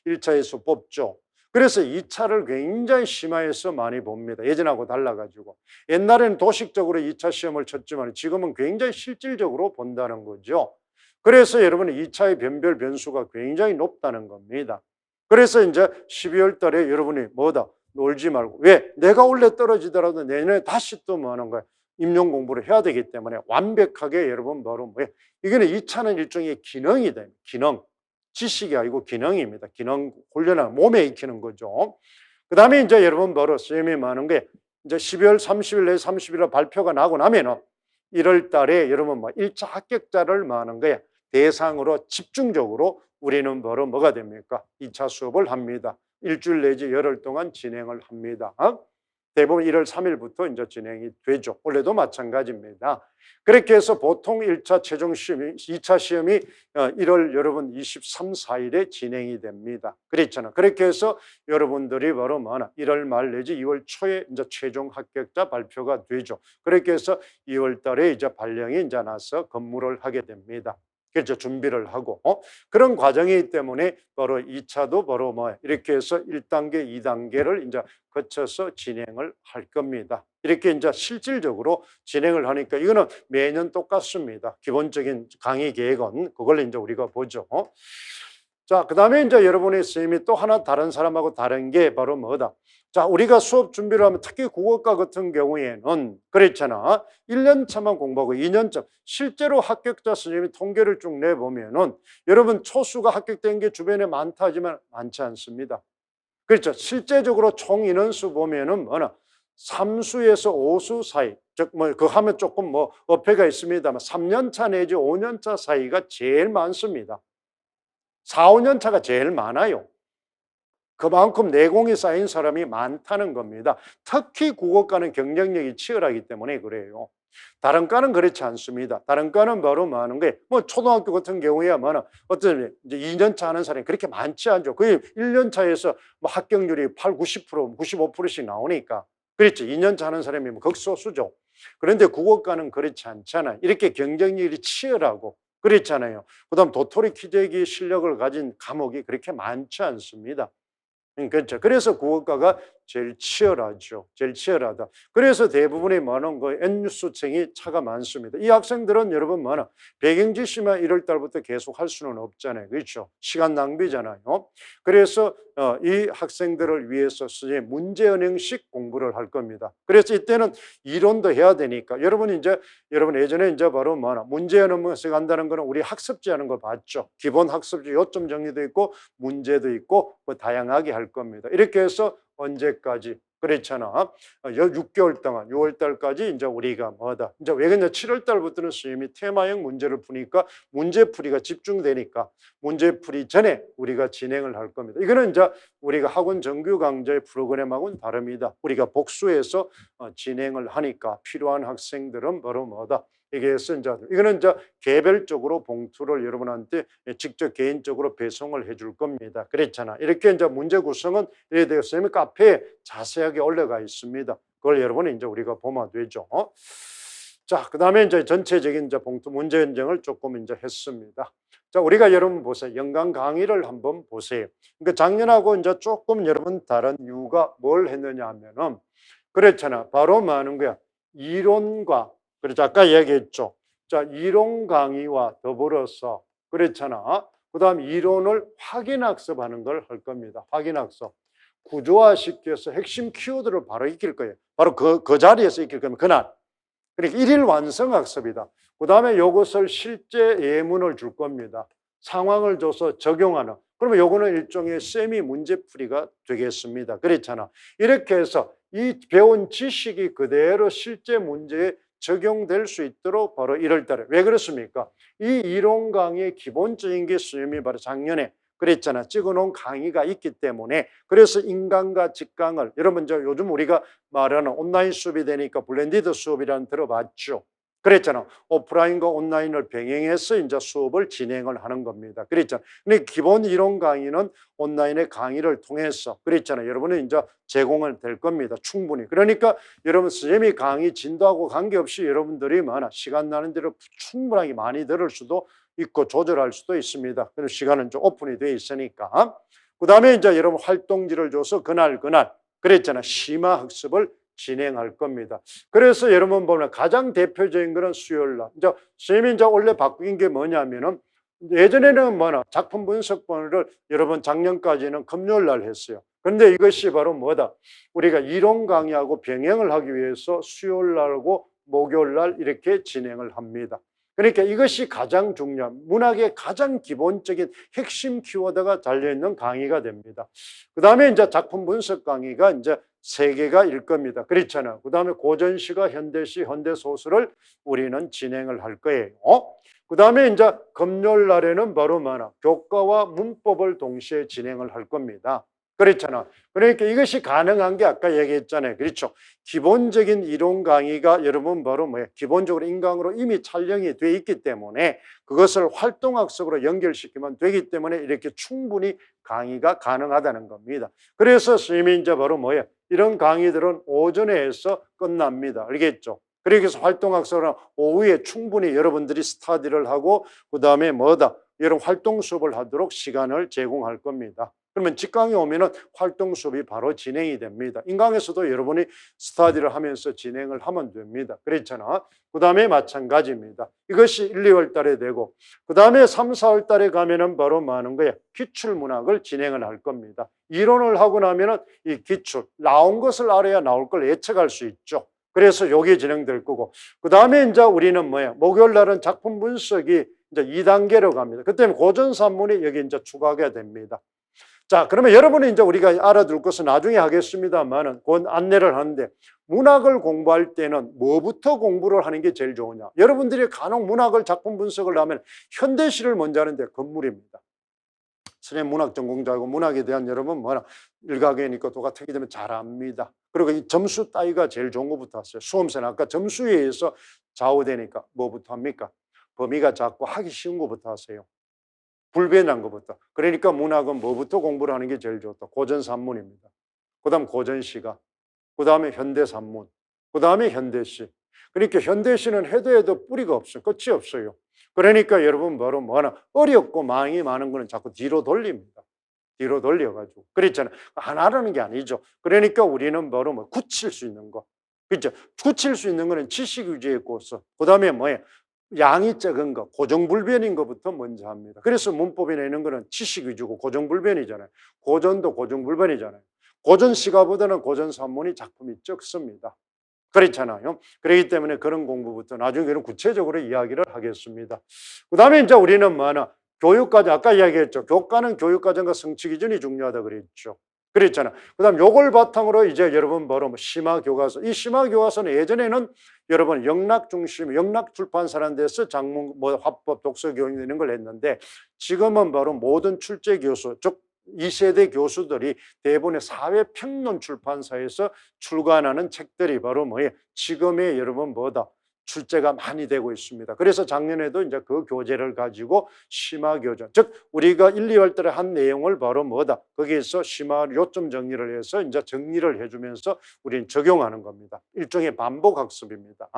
1차에서 뽑죠. 그래서 2차를 굉장히 심화해서 많이 봅니다. 예전하고 달라가지고. 옛날에는 도식적으로 2차 시험을 쳤지만 지금은 굉장히 실질적으로 본다는 거죠. 그래서 여러분 2차의 변별 변수가 굉장히 높다는 겁니다. 그래서 이제 12월 달에 여러분이 놀지 말고. 왜? 내가 원래 떨어지더라도 내년에 다시 또 하는 거야? 임용 공부를 해야 되기 때문에 완벽하게 여러분 바로 이거는 2차는 일종의 기능이다. 기능. 지식이 아니고 기능입니다. 기능 훈련을 몸에 익히는 거죠. 그 다음에 이제 여러분 바로 선생님이 하는 게 이제 12월 30일 내에 30일에 발표가 나고 나면은 1월 달에 여러분 1차 합격자를 하는 거예요. 대상으로 집중적으로 우리는 바로 뭐가 됩니까? 2차 수업을 합니다. 일주일 내지 열흘 동안 진행을 합니다. 대부분 1월 3일부터 이제 진행이 되죠. 원래도 마찬가지입니다. 그렇게 해서 보통 1차 최종 시험이, 2차 시험이 1월 여러분 23, 4일에 진행이 됩니다. 그렇잖아. 그렇게 해서 여러분들이 바로 1월 말 내지 2월 초에 이제 최종 합격자 발표가 되죠. 그렇게 해서 2월 달에 이제 발령이 이제 나서 근무를 하게 됩니다. 그렇죠. 준비를 하고 그런 과정이기 때문에 바로 2차도 바로 뭐 이렇게 해서 1단계, 2단계를 이제 거쳐서 진행을 할 겁니다. 이렇게 이제 실질적으로 진행을 하니까 이거는 매년 똑같습니다. 기본적인 강의 계획은 그걸 이제 우리가 보죠. 자, 그다음에 이제 여러분의 선생님이 또 하나 다른 사람하고 다른 게 바로 뭐다? 자, 우리가 수업 준비를 하면 특히 국어과 같은 경우에는 그랬잖아. 1년 차만 공부하고 2년 차 실제로 합격자 선생님이 통계를 쭉 내보면은 여러분 초수가 합격된 게 주변에 많다 하지만 많지 않습니다. 그렇죠. 실제적으로 총 인원수 보면은 뭐나 3수에서 5수 사이, 즉 뭐 그 하면 조금 뭐 어폐가 있습니다만 3년 차 내지 5년 차 사이가 제일 많습니다. 4, 5년 차가 제일 많아요. 그만큼 내공이 쌓인 사람이 많다는 겁니다. 특히 국어과는 경쟁력이 치열하기 때문에 그래요. 다른 과는 그렇지 않습니다. 다른 과는 바로 뭐 하는 거예요? 뭐 초등학교 같은 경우야 뭐는 어떤 이제 2년 차 하는 사람이 그렇게 많지 않죠. 거의 1년 차에서 뭐 합격률이 8, 90%, 95%씩 나오니까. 그렇죠. 2년 차 하는 사람이 뭐 극소수죠. 그런데 국어과는 그렇지 않잖아요. 이렇게 경쟁력이 치열하고 그렇잖아요. 그다음 도토리 키재기 실력을 가진 과목이 그렇게 많지 않습니다. 그렇죠. 그래서 국어과가 제일 치열하죠. 제일 치열하다. 그래서 대부분의 많은 거 N수층이 차가 많습니다. 이 학생들은 여러분 뭐나 배경지시만 1월 달부터 계속 할 수는 없잖아요. 그렇죠. 시간 낭비잖아요. 그래서 이 학생들을 위해서 문제은행식 공부를 할 겁니다. 그래서 이때는 이론도 해야 되니까 여러분 예전에 이제 바로 뭐나 문제은행식 한다는 거는 우리 학습지 하는 거 봤죠. 기본 학습지 요점 정리도 있고 문제도 있고 뭐 다양하게 할 겁니다. 이렇게 해서 언제까지? 그렇잖아. 6개월 동안 6월 달까지 이제 우리가 뭐다. 이제 왜 그러냐? 7월 달부터는 선생님이 테마형 문제를 푸니까 문제풀이가 집중되니까 문제풀이 전에 우리가 진행을 할 겁니다. 이거는 이제 우리가 학원 정규 강좌의 프로그램하고는 다릅니다. 우리가 복수해서 진행을 하니까 필요한 학생들은 바로 뭐다. 이게서 이제 이거는 이제 개별적으로 봉투를 여러분한테 직접 개인적으로 배송을 해줄 겁니다. 그랬잖아. 이렇게 이제 문제 구성은 이래 되어 선생님 카페에 자세하게 올라가 있습니다. 그걸 여러분이 이제 우리가 보면 되죠. 자, 그다음에 이제 전체적인 이제 봉투 문제 인정을 조금 이제 했습니다. 자, 우리가 여러분 보세요. 연간 강의를 한번 보세요. 그러니까 작년하고 이제 조금 여러분 다른 이유가 뭘 했느냐 하면은 그렇잖아. 바로 뭐 하는 거야? 이론과 그래서 아까 얘기했죠. 자, 이론 강의와 더불어서 그렇잖아. 그다음 이론을 확인 학습하는 걸 할 겁니다. 확인 학습. 구조화시켜서 핵심 키워드를 바로 익힐 거예요. 바로 그 자리에서 익힐 겁니다. 그날. 그러니까 일일 완성 학습이다. 그다음에 이것을 실제 예문을 줄 겁니다. 상황을 줘서 적용하는. 그러면 요거는 일종의 세미 문제풀이가 되겠습니다. 그렇잖아. 이렇게 해서 이 배운 지식이 그대로 실제 문제에 적용될 수 있도록 바로 1월 달에. 왜 그렇습니까? 이 이론 강의의 기본적인 게 선생님이 바로 작년에 그랬잖아. 찍어놓은 강의가 있기 때문에 그래서 인강과 직강을 여러분 요즘 우리가 말하는 온라인 수업이 되니까 블렌디드 수업이라는 들어봤죠. 그랬잖아. 오프라인과 온라인을 병행해서 이제 수업을 진행을 하는 겁니다. 그랬잖아. 근데 기본 이론 강의는 온라인의 강의를 통해서 그랬잖아요. 여러분은 이제 제공을 될 겁니다. 충분히. 그러니까 여러분 선생님이 강의 진도하고 관계없이 여러분들이 시간 나는 대로 충분하게 많이 들을 수도 있고 조절할 수도 있습니다. 그래서 시간은 좀 오픈이 돼 있으니까. 그다음에 이제 여러분 활동지를 줘서 그날 그랬잖아. 심화 학습을 진행할 겁니다. 그래서 여러분 보면 가장 대표적인 거는 수요일 날. 이제 선생님이 이제 원래 바뀐 게 뭐냐면은 예전에는 작품 분석본을 여러분 작년까지는 금요일 날 했어요. 그런데 이것이 바로 뭐다? 우리가 이론 강의하고 병행을 하기 위해서 수요일 날하고 목요일 날 이렇게 진행을 합니다. 그러니까 이것이 가장 중요한 문학의 가장 기본적인 핵심 키워드가 달려있는 강의가 됩니다. 그 다음에 이제 작품 분석 강의가 이제 3개가 일 겁니다. 그렇잖아요. 그 다음에 고전시가 현대시, 현대소설을 우리는 진행을 할 거예요. 그 다음에 이제 금요일 날에는 바로 교과와 문법을 동시에 진행을 할 겁니다. 그렇잖아. 그러니까 이것이 가능한 게 아까 얘기했잖아요. 그렇죠. 기본적인 이론 강의가 여러분 바로 기본적으로 인강으로 이미 촬영이 돼 있기 때문에 그것을 활동학습으로 연결시키면 되기 때문에 이렇게 충분히 강의가 가능하다는 겁니다. 그래서 선생님이 이제 바로 이런 강의들은 오전에 해서 끝납니다. 알겠죠? 그래서 활동학습은 오후에 충분히 여러분들이 스터디를 하고 그 다음에 뭐다? 여러분 활동 수업을 하도록 시간을 제공할 겁니다. 그러면 직강에 오면은 활동 수업이 바로 진행이 됩니다. 인강에서도 여러분이 스터디를 하면서 진행을 하면 됩니다. 그렇잖아. 그 다음에 마찬가지입니다. 이것이 1, 2월 달에 되고 그 다음에 3, 4월 달에 가면은 바로 뭐 하는 거야? 기출문학을 진행을 할 겁니다. 이론을 하고 나면은 이 기출, 나온 것을 알아야 나올 걸 예측할 수 있죠. 그래서 여기 진행될 거고 그 다음에 이제 우리는 뭐야? 목요일 날은 작품 분석이 이제 2단계로 갑니다. 그때는 고전 산문이 여기 이제 추가가 됩니다. 자, 그러면 여러분이 이제 우리가 알아둘 것은 나중에 하겠습니다만은 곧 안내를 하는데 문학을 공부할 때는 뭐부터 공부를 하는 게 제일 좋으냐? 여러분들이 간혹 문학을 작품 분석을 하면 현대시를 먼저 하는데 건물입니다. 선생님 문학 전공자고 문학에 대한 여러분 뭐나 일가견이니까 똑같기 때문에 잘 압니다. 그리고 이 점수 따위가 제일 좋은 것부터 하세요. 수험생 아까 점수에 의해서 좌우되니까 뭐부터 합니까? 범위가 작고 하기 쉬운 것부터 하세요. 불변한 것부터. 그러니까 문학은 뭐부터 공부를 하는 게 제일 좋다? 고전 산문입니다. 그 다음 고전시가, 그 다음에 현대산문, 그 다음에 현대시. 그러니까 현대시는 해도 뿌리가 없어요. 끝이 없어요. 그러니까 여러분 바로 뭐하나 어렵고 망이 많은 거는 자꾸 뒤로 돌립니다. 뒤로 돌려가지고. 그랬잖아요. 안 하라는 게 아니죠. 그러니까 우리는 바로 뭐 굳힐 수 있는 거. 그렇죠. 굳힐 수 있는 거는 지식 위주의 고서. 그 다음에 뭐예요? 양이 적은 거, 고정불변인 것부터 먼저 합니다. 그래서 문법에 내는 거는 지식 위주고 고정불변이잖아요. 고전도 고정불변이잖아요. 고전시가보다는 고전산문이 작품이 적습니다. 그렇잖아요. 그렇기 때문에 그런 공부부터 나중에는 구체적으로 이야기를 하겠습니다. 그 다음에 이제 우리는 뭐하나 교육과정, 아까 이야기했죠. 교과는 교육과정과 성취 기준이 중요하다 그랬죠. 그랬잖아. 그 다음 요걸 바탕으로 이제 여러분 바로 심화교과서. 이 심화교과서는 예전에는 여러분 영락 중심, 영락 출판사라는 데서 장문, 화법, 독서 교육 이런 걸 했는데 지금은 바로 모든 출제 교수, 즉 2세대 교수들이 대부분의 사회평론 출판사에서 출간하는 책들이 바로 뭐예요? 지금의 여러분 뭐다? 출제가 많이 되고 있습니다. 그래서 작년에도 이제 그 교재를 가지고 심화교정, 즉 우리가 1, 2월 달에 한 내용을 바로 뭐다? 거기에서 심화 요점 정리를 해서 이제 정리를 해주면서 우리는 적용하는 겁니다. 일종의 반복 학습입니다.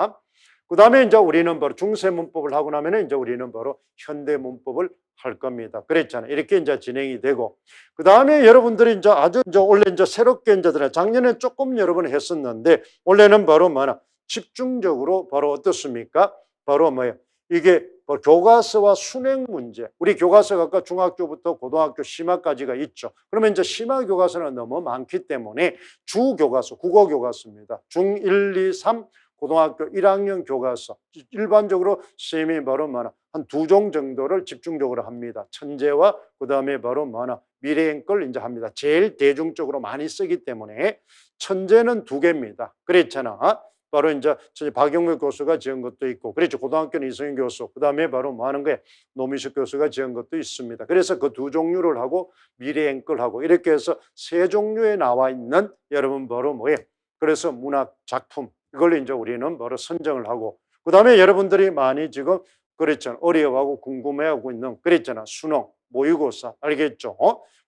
그 다음에 이제 우리는 바로 중세 문법을 하고 나면 이제 우리는 바로 현대 문법을 할 겁니다. 그랬잖아요. 이렇게 이제 진행이 되고 그 다음에 여러분들이 이제 아주 이제 원래 이제 새롭게 이제 작년에 조금 여러분 했었는데 원래는 바로 뭐나 집중적으로 바로 어떻습니까? 바로 뭐예요? 이게 교과서와 순행 문제. 우리 교과서가 아까 중학교부터 고등학교 심화까지가 있죠. 그러면 이제 심화 교과서는 너무 많기 때문에 주 교과서, 국어 교과서입니다. 중 1, 2, 3 고등학교 1학년 교과서. 일반적으로 선생님이 바로 뭐나 한 2종 정도를 집중적으로 합니다. 천재와 그다음에 바로 뭐나 미래의 걸 이제 합니다. 제일 대중적으로 많이 쓰기 때문에 천재는 2개입니다. 그랬잖아. 바로 이제 박영물 교수가 지은 것도 있고, 그렇죠. 고등학교는 이성윤 교수, 그 다음에 바로 뭐 하는 거예요? 노미숙 교수가 지은 것도 있습니다. 그래서 그 2종류를 하고 미래 앵글하고 이렇게 해서 3종류에 나와 있는 여러분 바로 뭐예요? 그래서 문학 작품 이걸 이제 우리는 바로 선정을 하고, 그 다음에 여러분들이 많이 지금 그랬잖아. 어려워하고 궁금해하고 있는 그랬잖아. 수능, 모의고사 알겠죠?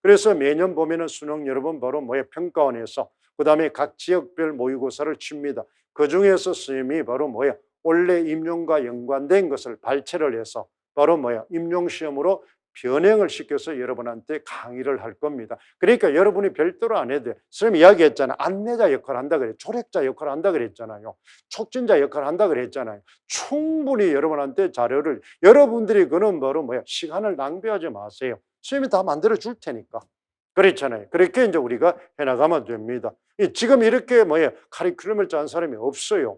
그래서 매년 보면은 수능 여러분 바로 뭐예요? 평가원에서 그 다음에 각 지역별 모의고사를 칩니다. 그 중에서 선생님이 바로 뭐야? 원래 임용과 연관된 것을 발췌를 해서 바로 뭐야? 임용시험으로 변형을 시켜서 여러분한테 강의를 할 겁니다. 그러니까 여러분이 별도로 안 해도 돼. 선생님 이야기했잖아. 안내자 역할을 한다 그랬, 조력자 역할을 한다 그랬잖아요. 촉진자 역할을 한다 그랬잖아요. 충분히 여러분한테 자료를, 여러분들이 그는 바로 뭐야? 시간을 낭비하지 마세요. 선생님이 다 만들어 줄 테니까. 그렇잖아요. 그렇게 이제 우리가 해나가면 됩니다. 지금 이렇게 뭐예요? 카리큘럼을 짠 사람이 없어요.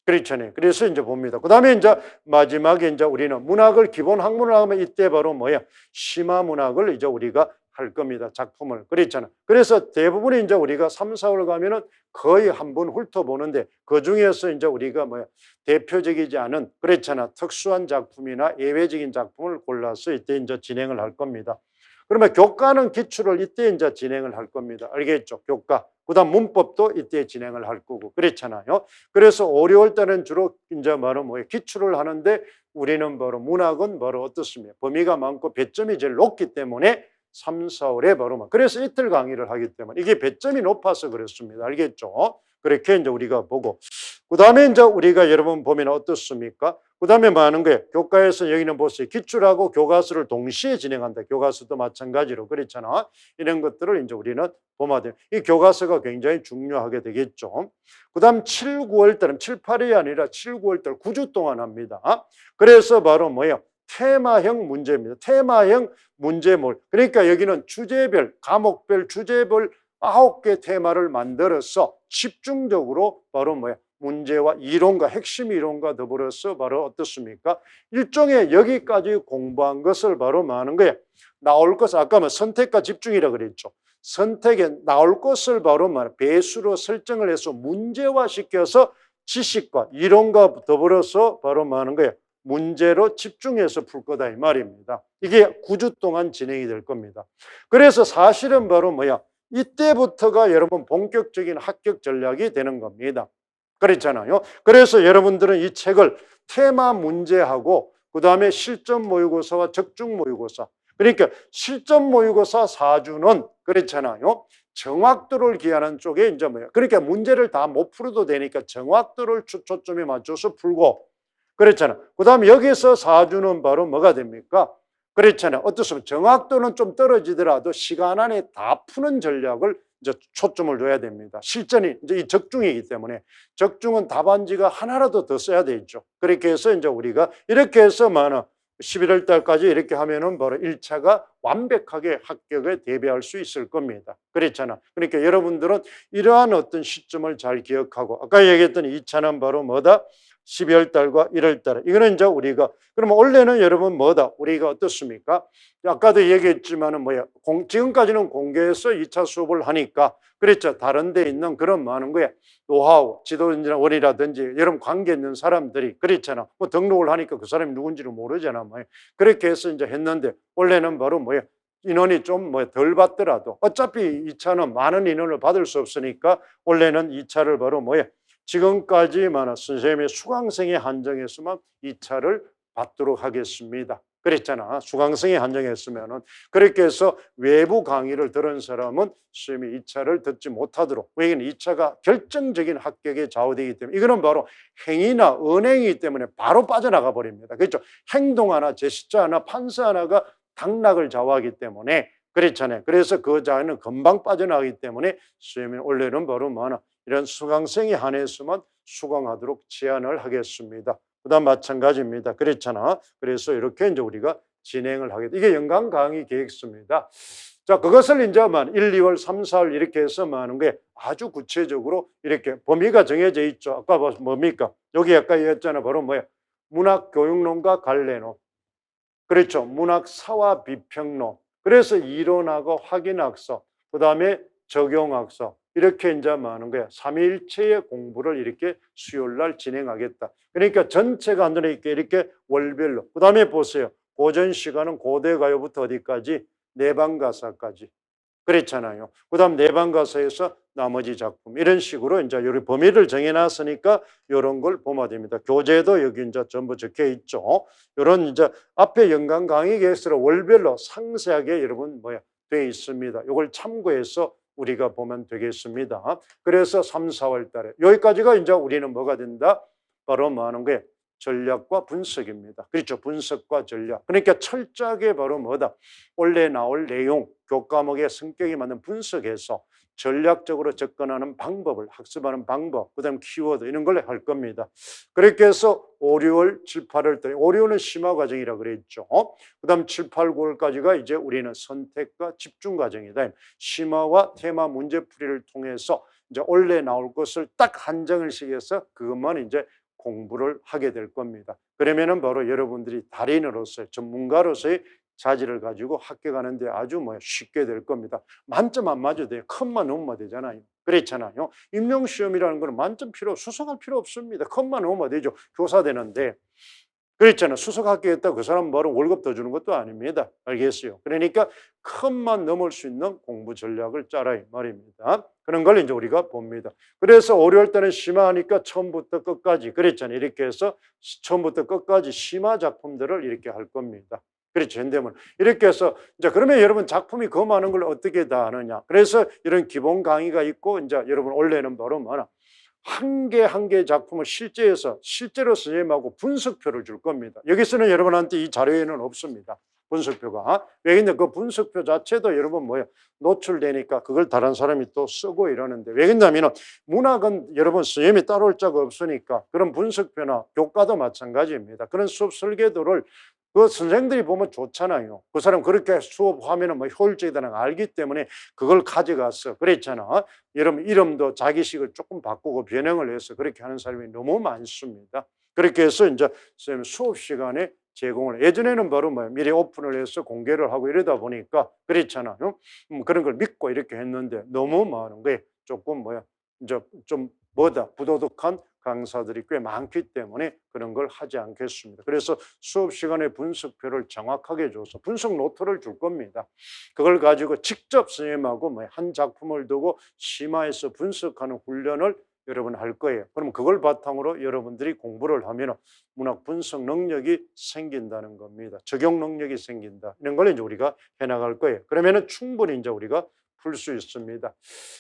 그렇잖아요. 그래서 이제 봅니다. 그 다음에 이제 마지막에 이제 우리는 문학을 기본 학문을 하면 이때 바로 뭐예요? 심화 문학을 이제 우리가 할 겁니다. 작품을. 그렇잖아요. 그래서 대부분 이제 우리가 3, 4월 가면은 거의 한 번 훑어보는데 그 중에서 이제 우리가 뭐야? 대표적이지 않은 그렇잖아. 특수한 작품이나 예외적인 작품을 골라서 이때 이제 진행을 할 겁니다. 그러면 교과는 기출을 이때 이제 진행을 할 겁니다. 알겠죠? 교과. 그 다음 문법도 이때 진행을 할 거고. 그렇잖아요. 그래서 5, 6월 때는 주로 이제 바로 뭐예요? 기출을 하는데 우리는 바로 문학은 바로 어떻습니까? 범위가 많고 배점이 제일 높기 때문에 3, 4월에 바로 그래서 이틀 강의를 하기 때문에 이게 배점이 높아서 그렇습니다. 알겠죠? 그렇게 이제 우리가 보고 그 다음에 이제 우리가 여러분 보면 어떻습니까? 그 다음에 뭐 하는 거예요? 교과에서 여기는 보세요. 기출하고 교과서를 동시에 진행한다. 교과서도 마찬가지로 그렇잖아. 이런 것들을 이제 우리는 보면 돼요. 이 교과서가 굉장히 중요하게 되겠죠. 그 다음 7, 9월 달은 7, 8이 아니라 7, 9월 달 9주 동안 합니다. 그래서 바로 뭐예요? 테마형 문제입니다. 테마형 문제물. 그러니까 여기는 주제별, 과목별, 주제별 9개 테마를 만들어서 집중적으로 바로 뭐야? 문제와 이론과 핵심 이론과 더불어서 바로 어떻습니까? 일종의 여기까지 공부한 것을 바로 뭐하는 거예요? 나올 것을 아까 뭐 선택과 집중이라 그랬죠. 선택에 나올 것을 바로 말 배수로 설정을 해서 문제화시켜서 지식과 이론과 더불어서 바로 뭐하는 거예요? 문제로 집중해서 풀 거다 이 말입니다. 이게 9주 동안 진행이 될 겁니다. 그래서 사실은 바로 뭐야? 이때부터가 여러분 본격적인 합격 전략이 되는 겁니다. 그렇잖아요. 그래서 여러분들은 이 책을 테마 문제하고 그 다음에 실전 모의고사와 적중 모의고사 그러니까 실전 모의고사 4주는 그렇잖아요. 정확도를 기하는 쪽에 이제 뭐예요? 그러니까 문제를 다 못 풀어도 되니까 정확도를 초점에 맞춰서 풀고 그렇잖아. 그 다음에 여기서 4주는 바로 뭐가 됩니까? 그렇잖아요. 어떻습니까? 정확도는 좀 떨어지더라도 시간 안에 다 푸는 전략을 이제 초점을 둬야 됩니다. 실전이 이제 이 적중이기 때문에 적중은 답안지가 하나라도 더 써야 되죠. 그렇게 해서 이제 우리가 이렇게 해서 11월 달까지 이렇게 하면은 바로 1차가 완벽하게 합격에 대비할 수 있을 겁니다. 그렇잖아. 그러니까 여러분들은 이러한 어떤 시점을 잘 기억하고 아까 얘기했던 2차는 바로 뭐다? 12월 달과 1월 달에 이거는 이제 우리가 그러면 원래는 여러분 뭐다? 우리가 어떻습니까? 아까도 얘기했지만은 뭐야? 지금까지는 공개해서 2차 수업을 하니까 그랬죠. 다른 데 있는 그런 많은 거야. 노하우, 지도원이라든지 여러분 관계 있는 사람들이 그랬잖아. 뭐 등록을 하니까 그 사람이 누군지를 모르잖아. 뭐 그렇게 해서 이제 했는데 원래는 바로 뭐야? 인원이 좀 덜 받더라도 어차피 2차는 많은 인원을 받을 수 없으니까 원래는 2차를 바로 뭐야? 지금까지만 선생님의 수강생에 한정해서만 2차를 받도록 하겠습니다. 그랬잖아. 수강생에 한정했으면은 그렇게 해서 외부 강의를 들은 사람은 선생님이 2차를 듣지 못하도록 왜냐하면 2차가 결정적인 합격에 좌우되기 때문에 이거는 바로 행위나 언행이기 때문에 바로 빠져나가 버립니다. 그렇죠? 행동 하나, 제스처 하나, 판사 하나가 당락을 좌우하기 때문에 그렇잖아요. 그래서 그 자리는 금방 빠져나가기 때문에 선생님이 원래는 바로 이런 수강생에 한해서만 수강하도록 제안을 하겠습니다. 그다음 마찬가지입니다. 그렇잖아. 그래서 이제 우리가 진행을 하게 돼. 이게 연간 강의 계획서입니다. 자, 그것을 이제 1, 2월, 3, 4월 이렇게 해서 하는 게 아주 구체적으로 이렇게 범위가 정해져 있죠. 아까 뭡니까? 여기 아까 얘기했잖아. 바로 뭐야? 문학교육론과 관례론. 그렇죠. 문학사와 비평론. 그래서 이론하고 확인학서, 그 다음에 적용학서 이렇게 이제 하는 거야. 3일체의 공부를 이렇게 수요일날 진행하겠다. 그러니까 전체가 안 들어있게 이렇게 월별로. 그 다음에 보세요. 고전 시간은 고대가요부터 어디까지? 내방가사까지. 그렇잖아요. 그 다음 내방가사에서 나머지 작품. 이런 식으로 이제 여기 범위를 정해놨으니까 이런 걸 보면 됩니다. 교재도 여기 이제 전부 적혀 있죠. 이런 이제 앞에 연간 강의 계획서로 월별로 상세하게 여러분 되어 있습니다. 이걸 참고해서 우리가 보면 되겠습니다. 그래서 3, 4월 달에 여기까지가 이제 우리는 뭐가 된다? 바로 하는 거예요? 전략과 분석입니다. 그렇죠. 분석과 전략. 그러니까 철저하게 바로 뭐다? 원래 나올 내용, 교과목의 성격에 맞는 분석해서 전략적으로 접근하는 방법을 학습하는 방법, 그 다음 키워드 이런 걸 할 겁니다. 그렇게 해서 5, 6월, 7, 8월 달에 5, 6월은 심화 과정이라 그랬죠. 그 다음 7, 8, 9월까지가 이제 우리는 선택과 집중 과정이다. 심화와 테마 문제풀이를 통해서 이제 원래 나올 것을 딱 한정을 시켜서 그것만 이제 공부를 하게 될 겁니다. 그러면은 바로 여러분들이 달인으로서의 전문가로서의 자질을 가지고 합격하는데 아주 쉽게 될 겁니다. 만점 안 맞아도 돼요. 컷만 넘으면 되잖아요. 그렇잖아요. 임용시험이라는 건 만점 필요, 수석할 필요 없습니다. 컷만 넘으면 되죠. 교사 되는데. 그렇잖아요. 수석 합격했다고 그 사람 바로 월급 더 주는 것도 아닙니다. 알겠어요? 그러니까 컷만 넘을 수 있는 공부 전략을 짜라 이 말입니다. 그런 걸 이제 우리가 봅니다. 그래서 5, 6월 때는 심화하니까 처음부터 끝까지 그랬잖아요. 이렇게 해서 처음부터 끝까지 심화 작품들을 이렇게 할 겁니다. 그렇죠. 현대문. 이렇게 해서 이제 그러면 여러분 작품이 그 많은 걸 어떻게 다 하느냐. 그래서 이런 기본 강의가 있고 이제 여러분 원래는 바로 뭐냐. 한 개 한 개 작품을 실제로 선생님하고 분석표를 줄 겁니다. 여기서는 여러분한테 이 자료에는 없습니다. 분석표가. 왜냐면 그 분석표 자체도 여러분 뭐예요? 노출되니까 그걸 다른 사람이 또 쓰고 이러는데 왜냐면 문학은 여러분 선생님이 따라올 자가 없으니까 그런 분석표나 교과도 마찬가지입니다. 그런 수업 설계도를 그 선생들이 보면 좋잖아요. 그 사람 그렇게 수업하면 뭐 효율적이다는 걸 알기 때문에 그걸 가져가서 그랬잖아. 여러분 이름도 자기식을 조금 바꾸고 변형을 해서 그렇게 하는 사람이 너무 많습니다. 그렇게 해서 이제 선생님 수업 시간에 제공을 예전에는 바로 뭐 미리 오픈을 해서 공개를 하고 이러다 보니까 그랬잖아요. 그런 걸 믿고 이렇게 했는데 너무 많은 거예요. 조금 뭐야 이제 좀 뭐다 부도덕한 강사들이 꽤 많기 때문에 그런 걸 하지 않겠습니다. 그래서 수업 시간에 분석표를 정확하게 줘서 분석 노트를 줄 겁니다. 그걸 가지고 직접 선생님하고 뭐 한 작품을 두고 심화해서 분석하는 훈련을 여러분 할 거예요. 그럼 그걸 바탕으로 여러분들이 공부를 하면 문학 분석 능력이 생긴다는 겁니다. 적용 능력이 생긴다. 이런 걸 이제 우리가 해나갈 거예요. 그러면은 충분히 이제 우리가 풀 수 있습니다.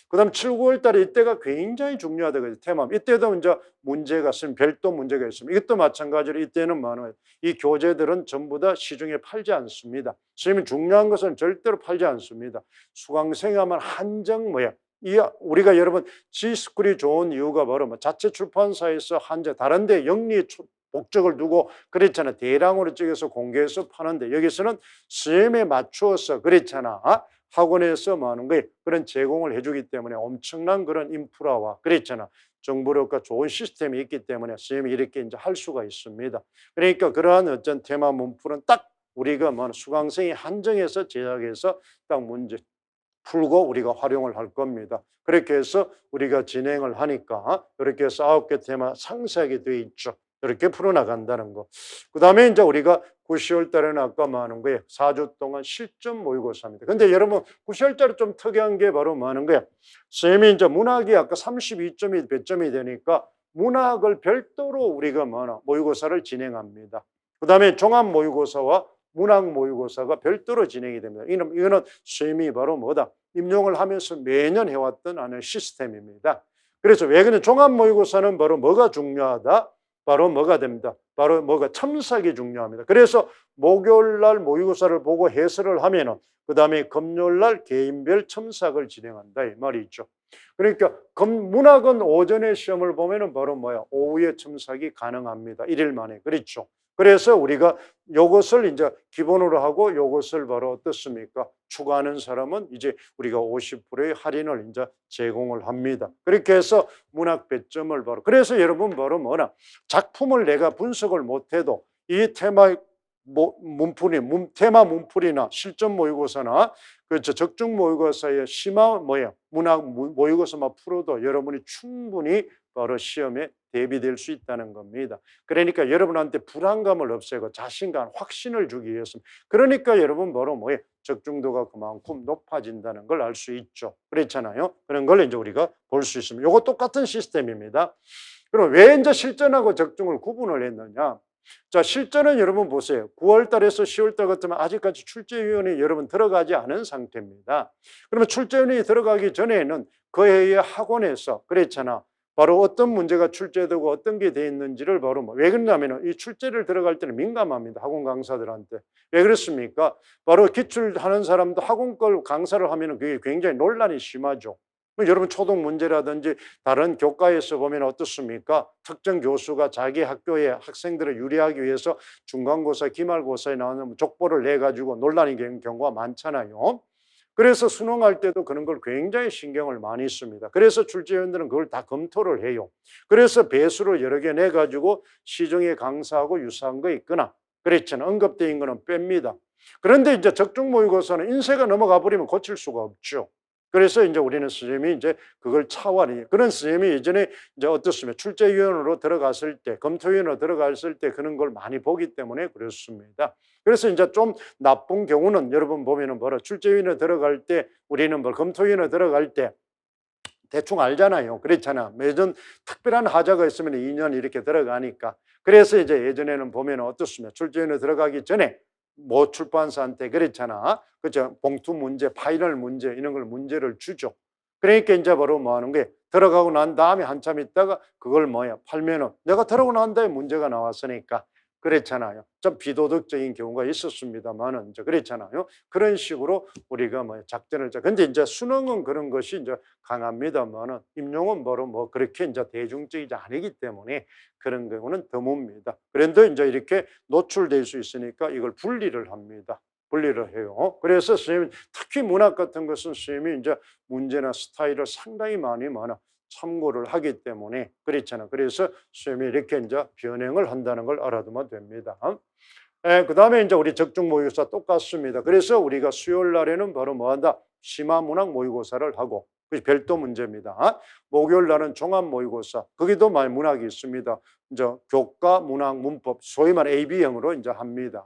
그다음 7, 9월 달에 이때가 굉장히 중요하다. 테마. 이때도 이제 문제가 있으면 별도 문제가 있습니다. 이것도 마찬가지로 이때는 많아요. 이 교재들은 전부 다 시중에 팔지 않습니다. 선생님이 중요한 것은 절대로 팔지 않습니다. 수강생이 하면 한정 뭐야? 우리가 여러분 G스쿨이 좋은 이유가 바로 뭐 자체 출판사에서 한정 다른 데 영리 목적을 두고 그랬잖아. 대량으로 찍어서 공개해서 파는데 여기서는 선생님에 맞추어서 그랬잖아. 학원에서 뭐 하는 거예요? 그런 제공을 해주기 때문에 엄청난 그런 인프라와 그랬잖아. 정보력과 좋은 시스템이 있기 때문에 선생님이 이렇게 이제 할 수가 있습니다. 그러니까 그러한 어떤 테마 문풀은 딱 우리가 뭐 수강생이 한정해서 제작해서 딱 문제 풀고 우리가 활용을 할 겁니다. 그렇게 해서 우리가 진행을 하니까 이렇게 해서 9개 테마 상세하게 되어 있죠. 이렇게 풀어나간다는 거. 그 다음에 이제 우리가 9, 10월 달에는 아까 말하는 거예요. 4주 동안 실전 모의고사입니다. 근데 여러분 9, 10월 달에 좀 특이한 게 바로 뭐하는 거예요? 선생님이 이제 문학이 아까 32점이 배점이 되니까 문학을 별도로 우리가 모의고사를 진행합니다. 그 다음에 종합 모의고사와 문학 모의고사가 별도로 진행이 됩니다. 이거는 선생님이 바로 뭐다? 임용을 하면서 매년 해왔던 하는 시스템입니다. 그래서 왜 그러냐? 종합 모의고사는 바로 뭐가 중요하다? 바로 뭐가 됩니다. 바로 뭐가 첨삭이 중요합니다. 그래서 목요일 날 모의고사를 보고 해설을 하면은 그 다음에 금요일 날 개인별 첨삭을 진행한다 이 말이 있죠. 그러니까 문학은 오전에 시험을 보면은 바로 뭐야? 오후에 첨삭이 가능합니다. 1일 만에. 그렇죠. 그래서 우리가 요것을 이제 기본으로 하고 요것을 바로 어떻습니까? 추가하는 사람은 이제 우리가 50%의 할인을 이제 제공을 합니다. 그렇게 해서 문학 배점을 바로 그래서 여러분 바로 뭐나 작품을 내가 분석을 못해도 이 테마 테마 문풀이나 실전 모의고사나 그렇죠 적중 모의고사의 심화 문학 모의고사만 풀어도 여러분이 충분히 바로 시험에 대비될 수 있다는 겁니다. 그러니까 여러분한테 불안감을 없애고 자신감, 확신을 주기 위해서 그러니까 여러분 바로 적중도가 그만큼 높아진다는 걸 알 수 있죠. 그렇잖아요. 그런 걸 이제 우리가 볼 수 있습니다. 이거 똑같은 시스템입니다. 그럼 왜 이제 실전하고 적중을 구분을 했느냐? 자, 실전은 여러분 보세요. 9월 달에서 10월 달 같으면 아직까지 출제위원회 여러분 들어가지 않은 상태입니다. 그러면 출제위원회 들어가기 전에는 그 해의 학원에서 그랬잖아. 바로 어떤 문제가 출제되고 어떤 게 돼 있는지를 바로 왜 그러냐면 이 출제를 들어갈 때는 민감합니다. 학원 강사들한테. 왜 그렇습니까? 바로 기출하는 사람도 학원 걸 강사를 하면 그게 굉장히 논란이 심하죠. 여러분 초등 문제라든지 다른 교과에서 보면 어떻습니까? 특정 교수가 자기 학교의 학생들을 유리하기 위해서 중간고사, 기말고사에 나오는 족보를 내가지고 논란이 되는 경우가 많잖아요. 그래서 수능할 때도 그런 걸 굉장히 신경을 많이 씁니다. 그래서 출제위원들은 그걸 다 검토를 해요. 그래서 배수를 여러 개 내가지고 시중에 강사하고 유사한 거 있거나 그랬잖아요. 언급되어 있는 거는 뺍니다. 그런데 이제 적중 모의고사는 인쇄가 넘어가 버리면 고칠 수가 없죠. 그래서 이제 우리는 선생님이 이제 그걸 차원이 그런 선생님이 예전에 이제 어떻습니까? 출제위원으로 들어갔을 때, 검토위원으로 들어갔을 때 그런 걸 많이 보기 때문에 그렇습니다. 그래서 이제 좀 나쁜 경우는 여러분 보면은 바로 출제위원으로 들어갈 때 우리는 검토위원으로 들어갈 때 대충 알잖아요. 그렇잖아. 매전 특별한 하자가 있으면 2년 이렇게 들어가니까. 그래서 이제 예전에는 보면 어떻습니까? 출제위원으로 들어가기 전에 뭐 출판사한테 그랬잖아. 그죠? 봉투 문제, 파이널 문제 이런 걸 문제를 주죠. 그러니까 이제 바로 뭐 하는 게 들어가고 난 다음에 한참 있다가 그걸 뭐야 팔면은 내가 들어가고 난 다음에 문제가 나왔으니까 그랬잖아요. 좀 비도덕적인 경우가 있었습니다만은 이제 그랬잖아요. 그런 식으로 우리가 뭐 작전을 짜. 근데 이제 수능은 그런 것이 이제 강합니다만은 임용은 바로 뭐 그렇게 이제 대중적이지 않기 때문에 그런 경우는 드뭅니다. 그런데 이제 이렇게 노출될 수 있으니까 이걸 분리를 합니다. 분리를 해요. 그래서 선생님 특히 문학 같은 것은 선생님이 이제 문제나 스타일을 상당히 많이 참고를 하기 때문에 그렇잖아. 그래서 선생님이 이렇게 이제 변형을 한다는 걸 알아두면 됩니다. 그다음에 이제 우리 적중 모의고사 똑같습니다. 그래서 우리가 수요일 날에는 바로 뭐 한다? 심화 문학 모의고사를 하고 그 별도 문제입니다. 목요일 날은 종합 모의고사. 거기도 많이 문학이 있습니다. 이제 교과, 문학, 문법 소위 말해 AB형으로 이제 합니다.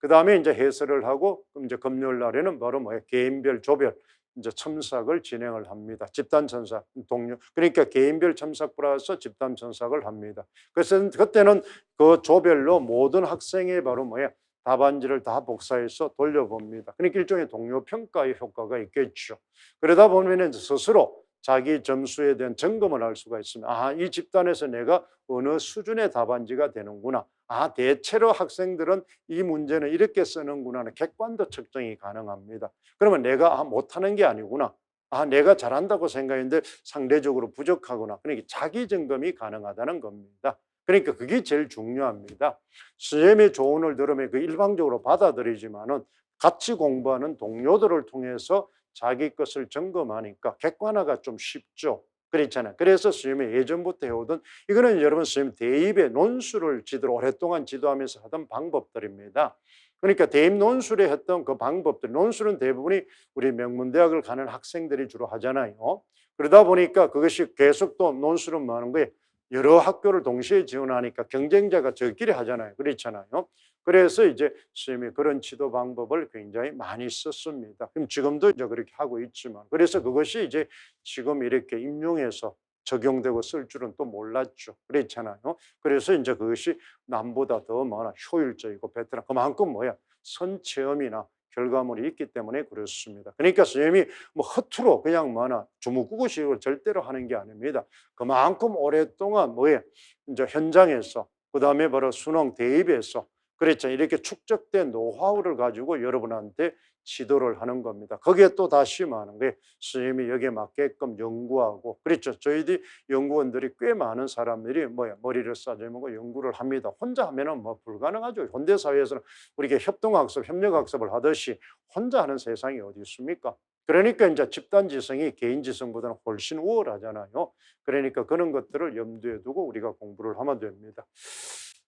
그다음에 이제 해설을 하고 이제 금요일 날에는 바로 뭐야? 개인별 조별 이제 첨삭을 진행을 합니다. 집단 첨삭 동료 그러니까 개인별 첨삭 플러스 집단 첨삭을 합니다. 그래서 그때는 그 조별로 모든 학생의 바로 뭐야 답안지를 다 복사해서 돌려봅니다. 그러니까 일종의 동료 평가의 효과가 있겠죠. 그러다 보면은 스스로 자기 점수에 대한 점검을 할 수가 있습니다. 아, 이 집단에서 내가 어느 수준의 답안지가 되는구나. 아, 대체로 학생들은 이 문제는 이렇게 쓰는구나 하는 객관도 측정이 가능합니다. 그러면 내가 못하는 게 아니구나. 아, 내가 잘한다고 생각했는데 상대적으로 부족하구나. 그러니까 자기 점검이 가능하다는 겁니다. 그러니까 그게 제일 중요합니다. 선생님의 조언을 들으면 그 일방적으로 받아들이지만은 같이 공부하는 동료들을 통해서 자기 것을 점검하니까 객관화가 좀 쉽죠. 그렇잖아요. 그래서 선생님이 예전부터 해오던 이거는 여러분 선생님 대입의 논술을 지도로 오랫동안 지도하면서 하던 방법들입니다. 그러니까 대입 논술에 했던 그 방법들, 논술은 대부분이 우리 명문대학을 가는 학생들이 주로 하잖아요. 그러다 보니까 그것이 계속 또 논술은 많은 거예요. 여러 학교를 동시에 지원하니까 경쟁자가 저끼리 하잖아요. 그렇잖아요. 그래서 이제 선생님이 그런 지도 방법을 굉장히 많이 썼습니다. 그럼 지금도 이제 그렇게 하고 있지만 그래서 그것이 이제 지금 이렇게 임용해서 적용되고 쓸 줄은 또 몰랐죠. 그렇잖아요. 그래서 이제 그것이 남보다 더 많아 효율적이고 베테랑 그만큼 뭐야 선체험이나 결과물이 있기 때문에 그렇습니다. 그러니까 선생님이 뭐 허투루 그냥 뭐나 주무구구식으로 절대로 하는 게 아닙니다. 그만큼 오랫동안 뭐에 이제 현장에서 그다음에 바로 수능 대입에서 그랬죠. 이렇게 축적된 노하우를 가지고 여러분한테 지도를 하는 겁니다. 거기에 또 다시 많은 게 선생님이 여기에 맞게끔 연구하고 그렇죠. 저희들이 연구원들이 꽤 많은 사람들이 뭐야 머리를 싸매고 연구를 합니다. 혼자 하면은 뭐 불가능하죠. 현대 사회에서는 우리가 협동학습, 협력학습을 하듯이 혼자 하는 세상이 어디 있습니까? 그러니까 이제 집단지성이 개인지성보다는 훨씬 우월하잖아요. 그러니까 그런 것들을 염두에 두고 우리가 공부를 하면 됩니다.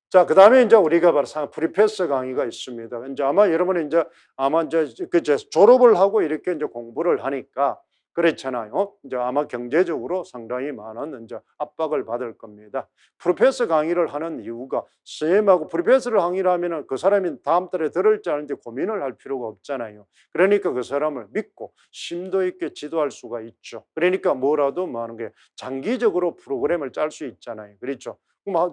자, 그다음에 이제 우리가 바로 프리패스 강의가 있습니다. 이제 아마 여러분은 이제 아마 이제 그 졸업을 하고 이렇게 이제 공부를 하니까 그렇잖아요. 이제 아마 경제적으로 상당히 많은 이제 압박을 받을 겁니다. 프리패스 강의를 하는 이유가 선생님하고 프리패스를 강의를 하면은 그 사람이 다음 달에 들을지 아닌지 고민을 할 필요가 없잖아요. 그러니까 그 사람을 믿고 심도 있게 지도할 수가 있죠. 그러니까 뭐라도 뭐 하는 게 장기적으로 프로그램을 짤 수 있잖아요. 그렇죠.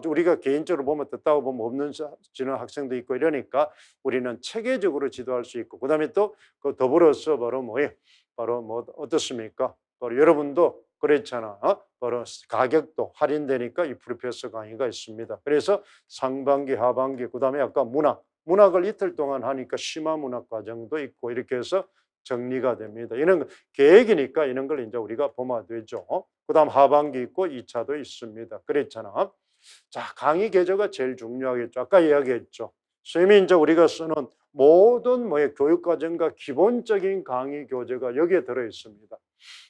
우리가 개인적으로 보면 듣다가 보면 없는 지는 학생도 있고 이러니까 우리는 체계적으로 지도할 수 있고 그다음에 또 그 더불어서 바로 뭐예요? 바로 뭐 어떻습니까? 바로 여러분도 그랬잖아. 바로 가격도 할인되니까 이 프리패스 강의가 있습니다. 그래서 상반기, 하반기, 그다음에 아까 문학을 이틀 동안 하니까 심화 문학 과정도 있고 이렇게 해서 정리가 됩니다. 이런 계획이니까 이런 걸 이제 우리가 보면 되죠. 그다음 하반기 있고 2차도 있습니다. 그랬잖아. 자, 강의 계조가 제일 중요하겠죠. 아까 이야기했죠. 선생님이 이제 우리가 쓰는 모든 뭐의 교육과정과 기본적인 강의 교재가 여기에 들어 있습니다.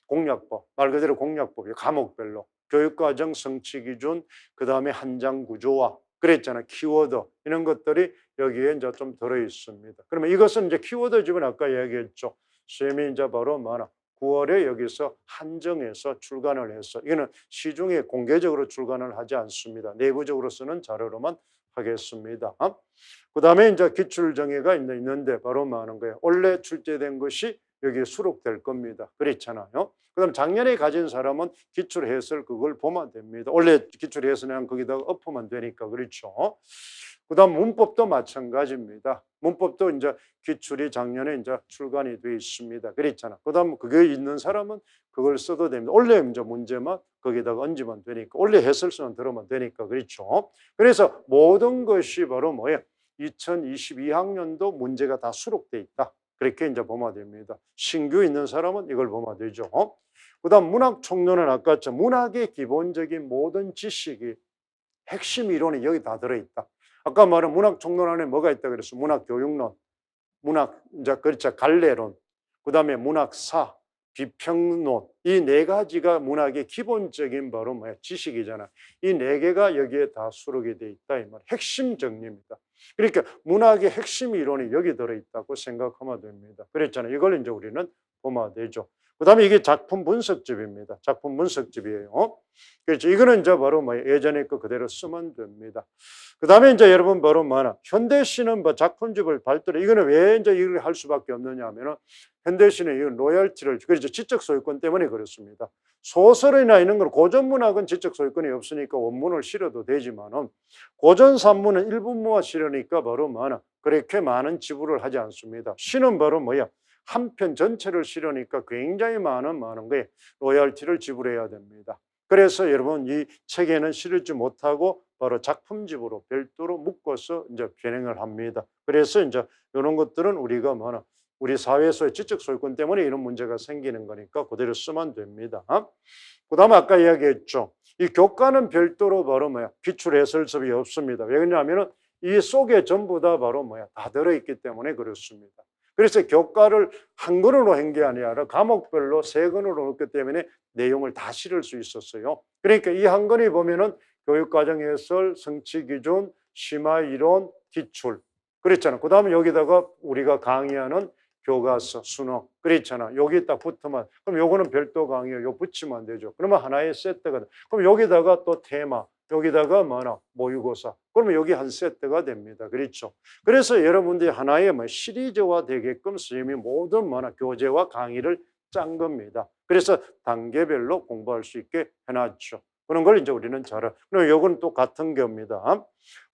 공략법, 말 그대로 공략법이 과목별로 교육과정 성취 기준, 그 다음에 한장 구조화, 그랬잖아요. 키워드 이런 것들이 여기에 이제 좀 들어 있습니다. 그러면 이것은 이제 키워드 집은 아까 이야기했죠. 선생님이 이제 바로 뭐나 9월에 여기서 한정해서 출간을 해서 이거는 시중에 공개적으로 출간을 하지 않습니다. 내부적으로 쓰는 자료로만 하겠습니다. 그다음에 이제 기출 정의가 있는데 바로 뭐 하는 거예요? 원래 출제된 것이 여기에 수록될 겁니다. 그렇잖아요. 그다음 작년에 가진 사람은 기출 해설 그걸 보면 됩니다. 원래 기출 해설은 거기다가 엎으면 되니까 그렇죠. 그다음 문법도 마찬가지입니다. 문법도 이제 기출이 작년에 이제 출간이 돼 있습니다. 그랬잖아. 그다음 그게 있는 사람은 그걸 써도 됩니다. 원래 이제 문제만 거기다가 얹으면 되니까, 원래 해설서는 들으면 되니까, 그렇죠. 그래서 모든 것이 바로 뭐예요? 2022학년도 문제가 다 수록돼 있다. 그렇게 이제 보면 됩니다. 신규 있는 사람은 이걸 보면 되죠. 그다음 문학 총론은 아까 문학의 기본적인 모든 지식이 핵심 이론이 여기 다 들어있다. 아까 말한 문학 총론 안에 뭐가 있다 그랬어? 문학 교육론, 문학 이제 그렇죠 갈래론, 그다음에 문학사, 비평론, 이 네 가지가 문학의 기본적인 바로 뭐야 지식이잖아. 이 네 개가 여기에 다 수록이 돼 있다 이 말. 핵심 정리입니다. 그러니까 문학의 핵심 이론이 여기 들어 있다고 생각하면 됩니다. 그랬잖아요. 이걸 이제 우리는 보면 되죠. 그다음에 이게 작품 분석집입니다. 작품 분석집이에요. 그렇죠. 이거는 이제 바로 뭐 예전에 거 그대로 쓰면 됩니다. 그다음에 이제 여러분 바로 뭐나 현대시는 뭐 작품집을 발달해. 이거는 왜 이제 이걸 할 수밖에 없느냐 하면은 현대시는 이 로열티를 그렇죠. 지적 소유권 때문에 그렇습니다. 소설이나 이런 건 고전 문학은 지적 소유권이 없으니까 원문을 실어도 되지만은 고전 산문은 일부만 실으니까 바로 뭐나 그렇게 많은 지불을 하지 않습니다. 시는 바로 뭐야? 한 편 전체를 실으니까 굉장히 많은 거에 로열티를 지불해야 됩니다. 그래서 여러분 이 책에는 실을지 못하고 바로 작품집으로 별도로 묶어서 이제 변행을 합니다. 그래서 이제 이런 것들은 우리가 뭐나 우리 사회에서의 지적 소유권 때문에 이런 문제가 생기는 거니까 그대로 쓰면 됩니다. 그다음에 아까 이야기했죠. 이 교과는 별도로 바로 뭐야 기출 해설집이 없습니다. 왜냐하면 이 속에 전부 다 바로 뭐야 다 들어있기 때문에 그렇습니다. 그래서 교과를 한 권으로 한 게 아니라 과목별로 세 권으로 넣기 때문에 내용을 다 실을 수 있었어요. 그러니까 이 한 권이 보면은 교육과정 해설, 성취 기준, 심화 이론, 기출 그랬잖아. 그다음에 여기다가 우리가 강의하는 교과서, 수능 그랬잖아. 여기 딱 붙으면 그럼 요거는 별도 강의요. 요 붙이면 안 되죠. 그러면 하나의 세트가 돼. 그럼 여기다가 또 테마, 여기다가 뭐나 모의고사. 그러면 여기 한 세트가 됩니다. 그렇죠. 그래서 여러분들이 하나의 뭐 시리즈화 되게끔 선생님이 모든 뭐나 교재와 강의를 짠 겁니다. 그래서 단계별로 공부할 수 있게 해놨죠. 그런 걸 이제 우리는 잘 알아. 그럼 요건 또 같은 겁니다.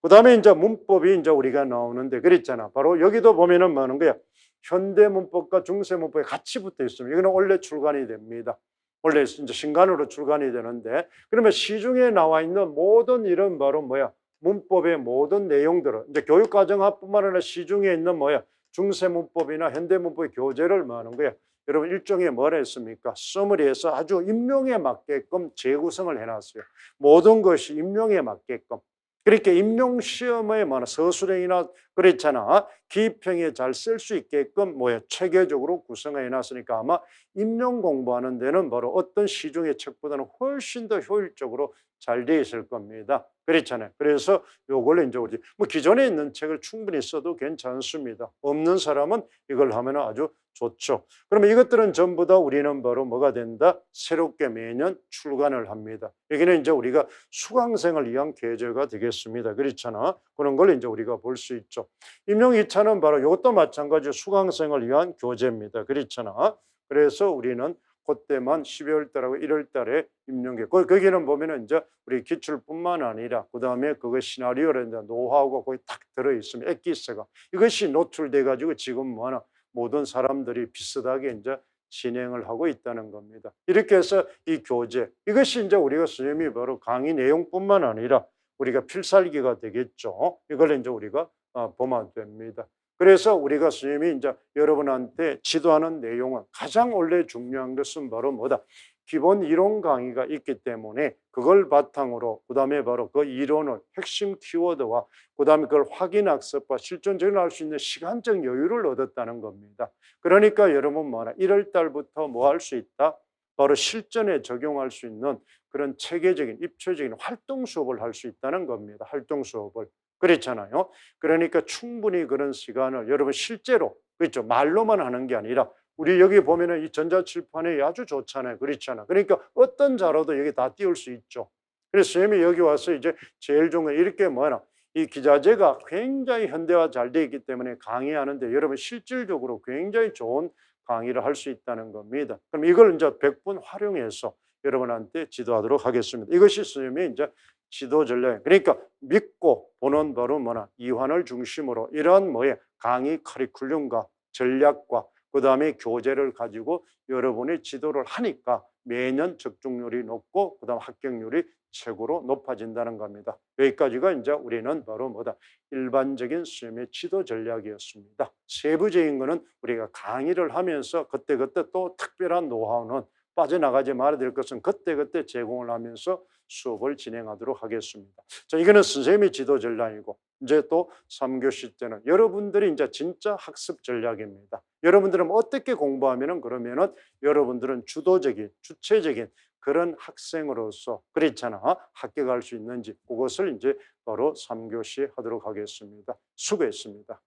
그 다음에 이제 문법이 이제 우리가 나오는데 그랬잖아. 바로 여기도 보면은 뭐 하는 거야? 현대 문법과 중세 문법이 같이 붙어 있습니다. 이거는 원래 출간이 됩니다. 원래 이제 신간으로 출간이 되는데 그러면 시중에 나와 있는 모든 이런 바로 뭐야? 문법의 모든 내용들을 이제 교육과정뿐만 아니라 시중에 있는 뭐야? 중세 문법이나 현대 문법의 교재를 뭐 하는 거야? 여러분 일종의 뭐라 했습니까? 서머리에서 아주 임용에 맞게끔 재구성을 해놨어요. 모든 것이 임용에 맞게끔. 그렇게 임용 시험에 서술형이나 그랬잖아. 기입형에 잘 쓸 수 있게끔 뭐야 체계적으로 구성해 놨으니까 아마 임용 공부하는 데는 바로 어떤 시중의 책보다는 훨씬 더 효율적으로 잘 돼 있을 겁니다. 그렇잖아요. 그래서 요걸 이제 우리 뭐 기존에 있는 책을 충분히 써도 괜찮습니다. 없는 사람은 이걸 하면 아주 좋죠. 그러면 이것들은 전부 다 우리는 바로 뭐가 된다? 새롭게 매년 출간을 합니다. 여기는 이제 우리가 수강생을 위한 계제가 되겠습니다. 그렇잖아. 그런 걸 이제 우리가 볼 수 있죠. 임용 2차는 바로 이것도 마찬가지로 수강생을 위한 교재입니다. 그렇잖아. 그래서 우리는 그때만 12월 달하고 1월 달에 임용계. 거기는 보면은 이제 우리 기출뿐만 아니라 그다음에 그거 시나리오라든지 노하우가 거기 딱 들어 있으면 엑기스가 이것이 노출돼 가지고 지금 뭐나 모든 사람들이 비슷하게 이제 진행을 하고 있다는 겁니다. 이렇게 해서 이 교재 이것이 이제 우리가 선생님이 바로 강의 내용뿐만 아니라 우리가 필살기가 되겠죠. 이걸 이제 우리가 보면 됩니다. 그래서 우리가 선생님이 이제 여러분한테 지도하는 내용은 가장 원래 중요한 것은 바로 뭐다? 기본 이론 강의가 있기 때문에 그걸 바탕으로 그다음에 바로 그 이론을 핵심 키워드와 그다음에 그걸 확인 학습과 실전적으로 할 수 있는 시간적 여유를 얻었다는 겁니다. 그러니까 여러분 뭐나 1월 달부터 뭐 할 수 있다? 바로 실전에 적용할 수 있는 그런 체계적인 입체적인 활동 수업을 할 수 있다는 겁니다. 활동 수업을. 그렇잖아요. 그러니까 충분히 그런 시간을 여러분 실제로 그렇죠. 말로만 하는 게 아니라 우리 여기 보면은 이 전자칠판이 아주 좋잖아요. 그렇잖아. 그러니까 어떤 자료도 여기 다 띄울 수 있죠. 그래서 선생님이 여기 와서 이제 제일 좋은 건 이렇게 뭐나 이 기자재가 굉장히 현대화 잘 되어 있기 때문에 강의하는데 여러분 실질적으로 굉장히 좋은 강의를 할 수 있다는 겁니다. 그럼 이걸 이제 100분 활용해서 여러분한테 지도하도록 하겠습니다. 이것이 선생님의 이제 지도 전략. 그러니까 믿고 보는 바로 뭐나 이환을 중심으로 이러한 뭐에 강의 커리큘럼과 전략과 그다음에 교재를 가지고 여러분이 지도를 하니까 매년 적중률이 높고 그다음 합격률이 최고로 높아진다는 겁니다. 여기까지가 이제 우리는 바로 뭐다 일반적인 수험의 지도 전략이었습니다. 세부적인 거는 우리가 강의를 하면서 그때그때 또 특별한 노하우는 빠져나가지 말아야 될 것은 그때그때 제공을 하면서 수업을 진행하도록 하겠습니다. 자, 이거는 선생님의 지도 전략이고 이제 또 3교시 때는 여러분들이 이제 진짜 학습 전략입니다. 여러분들은 어떻게 공부하면은 그러면은 여러분들은 주도적인 주체적인 그런 학생으로서 그렇잖아 합격할 수 있는지 그것을 이제 바로 3교시 하도록 하겠습니다. 수고했습니다.